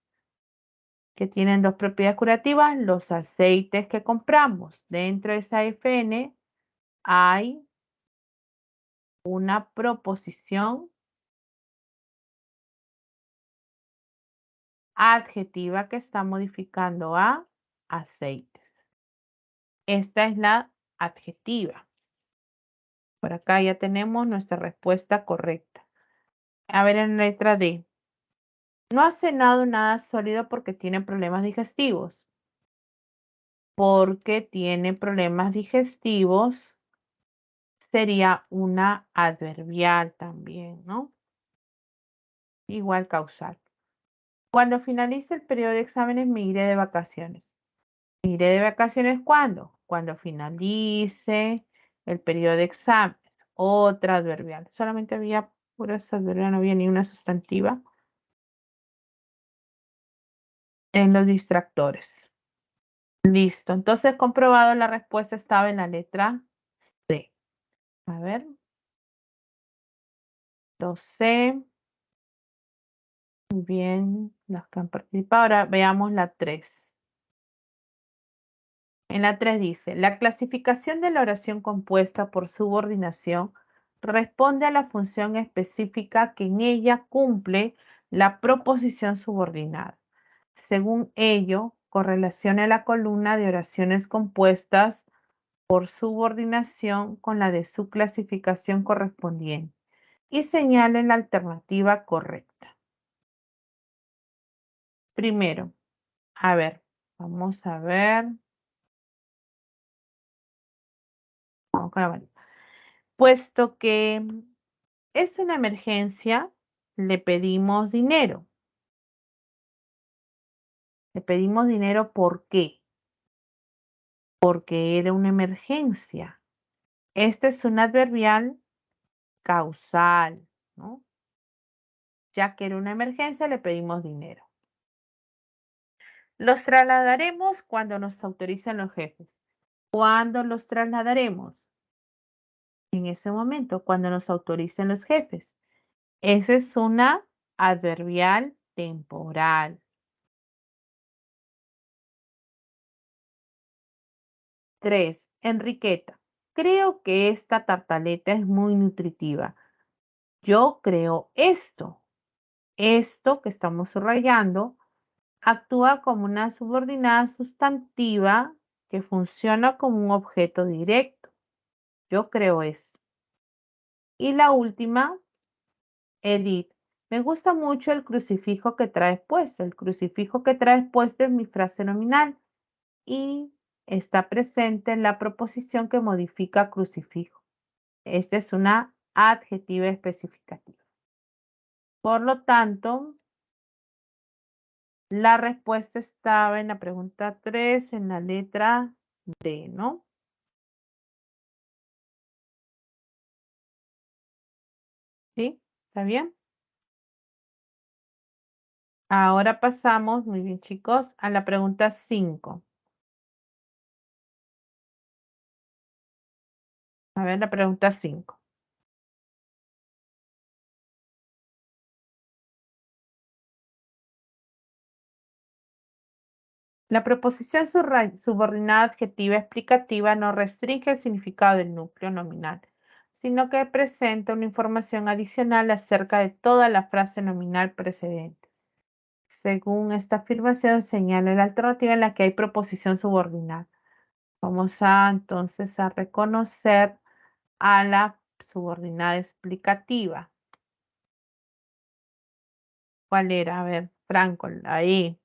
¿Que tienen dos propiedades curativas? Los aceites que compramos. Dentro de esa FN hay una proposición adjetiva que está modificando a aceites. Esta es la adjetiva. Por acá ya tenemos nuestra respuesta correcta. A ver, en la letra D. No ha cenado nada sólido porque tiene problemas digestivos. Porque tiene problemas digestivos sería una adverbial también, ¿no? Igual causal. Cuando finalice el periodo de exámenes me iré de vacaciones. ¿Me iré de vacaciones cuándo? Cuando finalice el periodo de exámenes. Otra adverbial. Solamente había puras adverbiales, no había ni una sustantiva en los distractores. Listo. Entonces, comprobado, la respuesta estaba en la letra C. A ver. 2C. Muy bien, las que han participado. Ahora veamos la 3. En la 3 dice, la clasificación de la oración compuesta por subordinación responde a la función específica que en ella cumple la proposición subordinada. Según ello, correlacione la columna de oraciones compuestas por subordinación con la de su clasificación correspondiente y señale la alternativa correcta. Primero, a ver, vamos a ver. Vamos con la varita. Puesto que es una emergencia, le pedimos dinero. Le pedimos dinero, ¿por qué? Porque era una emergencia. Este es un adverbial causal, ¿no? Ya que era una emergencia, le pedimos dinero. Los trasladaremos cuando nos autoricen los jefes. ¿Cuándo los trasladaremos? En ese momento, cuando nos autoricen los jefes. Esa es una adverbial temporal. 3. Enriqueta. Creo que esta tartaleta es muy nutritiva. Yo creo esto. Esto que estamos subrayando actúa como una subordinada sustantiva que funciona como un objeto directo. Yo creo eso. Y la última, Edith. Me gusta mucho el crucifijo que traes puesto. El crucifijo que traes puesto es mi frase nominal y está presente en la proposición que modifica crucifijo. Esta es una adjetiva especificativa. Por lo tanto, la respuesta estaba en la pregunta 3, en la letra D, ¿no? ¿Sí? ¿Está bien? Ahora pasamos, muy bien chicos, a la pregunta 5. A ver, la pregunta 5. La proposición subordinada adjetiva explicativa no restringe el significado del núcleo nominal, sino que presenta una información adicional acerca de toda la frase nominal precedente. Según esta afirmación, señala la alternativa en la que hay proposición subordinada. Vamos entonces a reconocer a la subordinada explicativa. ¿Cuál era? A ver, Franco, ahí.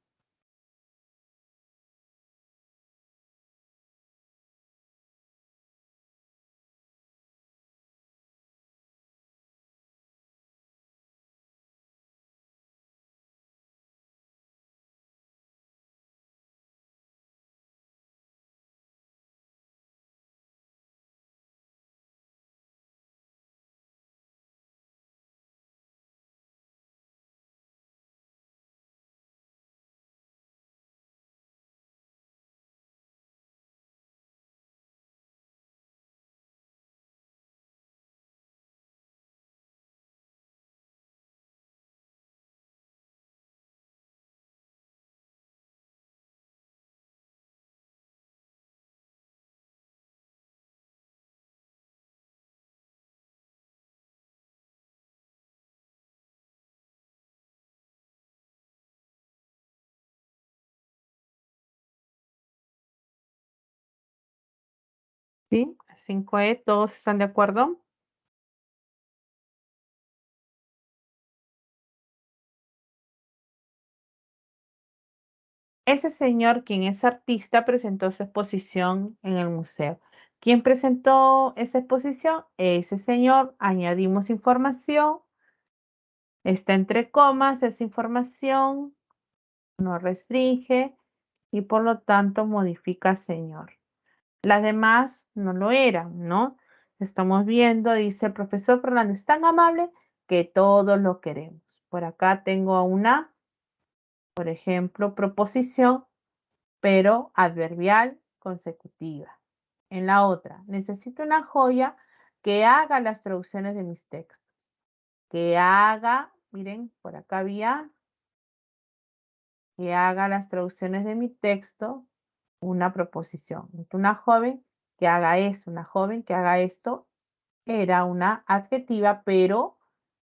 ¿Sí? 5E, ¿todos están de acuerdo? Ese señor, quien es artista, presentó su exposición en el museo. ¿Quién presentó esa exposición? Ese señor. Añadimos información. Está entre comas esa información. No restringe y por lo tanto modifica señor. Las demás no lo eran, ¿no? Estamos viendo, dice el profesor Fernando, es tan amable que todos lo queremos. Por acá tengo una, por ejemplo, proposición, pero adverbial consecutiva. En la otra, necesito una joya que haga las traducciones de mis textos. Que haga, miren, por acá había, que haga las traducciones de mi texto una proposición. Una joven que haga esto, una joven que haga esto, era una adjetiva, pero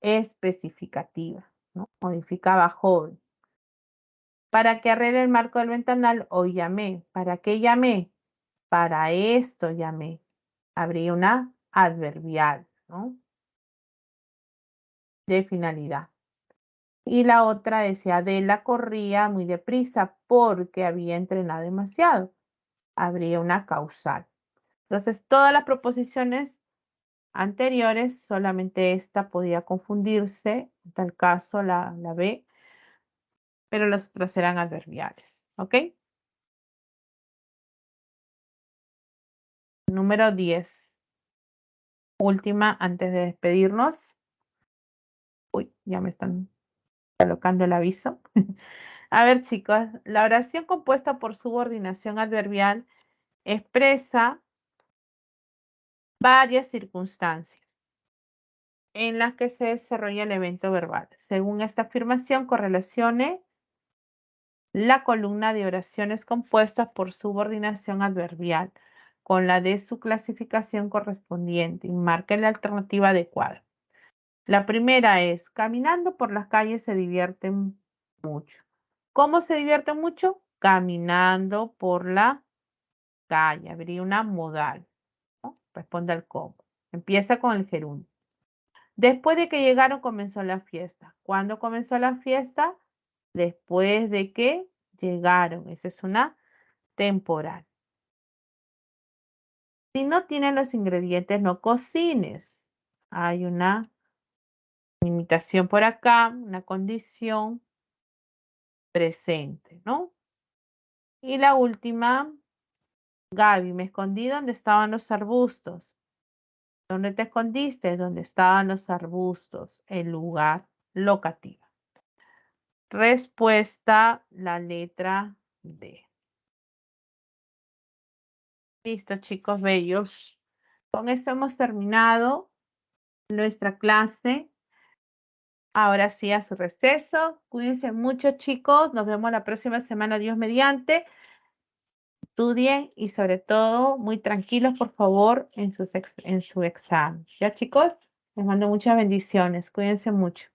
especificativa, ¿no? Modificaba joven. Para que arregle el marco del ventanal, hoy llamé. ¿Para qué llamé? Para esto llamé. Habría una adverbial, ¿no? De finalidad. Y la otra decía, Adela corría muy deprisa porque había entrenado demasiado. Habría una causal. Entonces, todas las proposiciones anteriores, solamente esta podía confundirse, en tal caso la B, pero las otras eran adverbiales. ¿Ok? Número 10. Última antes de despedirnos. Uy, ya me están colocando el aviso. A ver, chicos, la oración compuesta por subordinación adverbial expresa varias circunstancias en las que se desarrolla el evento verbal. Según esta afirmación, correlacione la columna de oraciones compuestas por subordinación adverbial con la de su clasificación correspondiente y marque la alternativa adecuada. La primera es, caminando por las calles se divierten mucho. ¿Cómo se divierten mucho? Caminando por la calle. Habría una modal, ¿no? Responde al cómo. Empieza con el gerundio. Después de que llegaron comenzó la fiesta. ¿Cuándo comenzó la fiesta? Después de que llegaron. Esa es una temporal. Si no tienen los ingredientes, no cocines. Hay una limitación por acá, una condición presente, ¿no? Y la última, Gaby, me escondí donde estaban los arbustos. ¿Dónde te escondiste? Donde estaban los arbustos, el lugar locativo. Respuesta, la letra D. Listo, chicos bellos. Con esto hemos terminado nuestra clase. Ahora sí, a su receso. Cuídense mucho, chicos. Nos vemos la próxima semana, Dios mediante. Estudien y sobre todo muy tranquilos, por favor, en su examen. ¿Ya, chicos? Les mando muchas bendiciones. Cuídense mucho.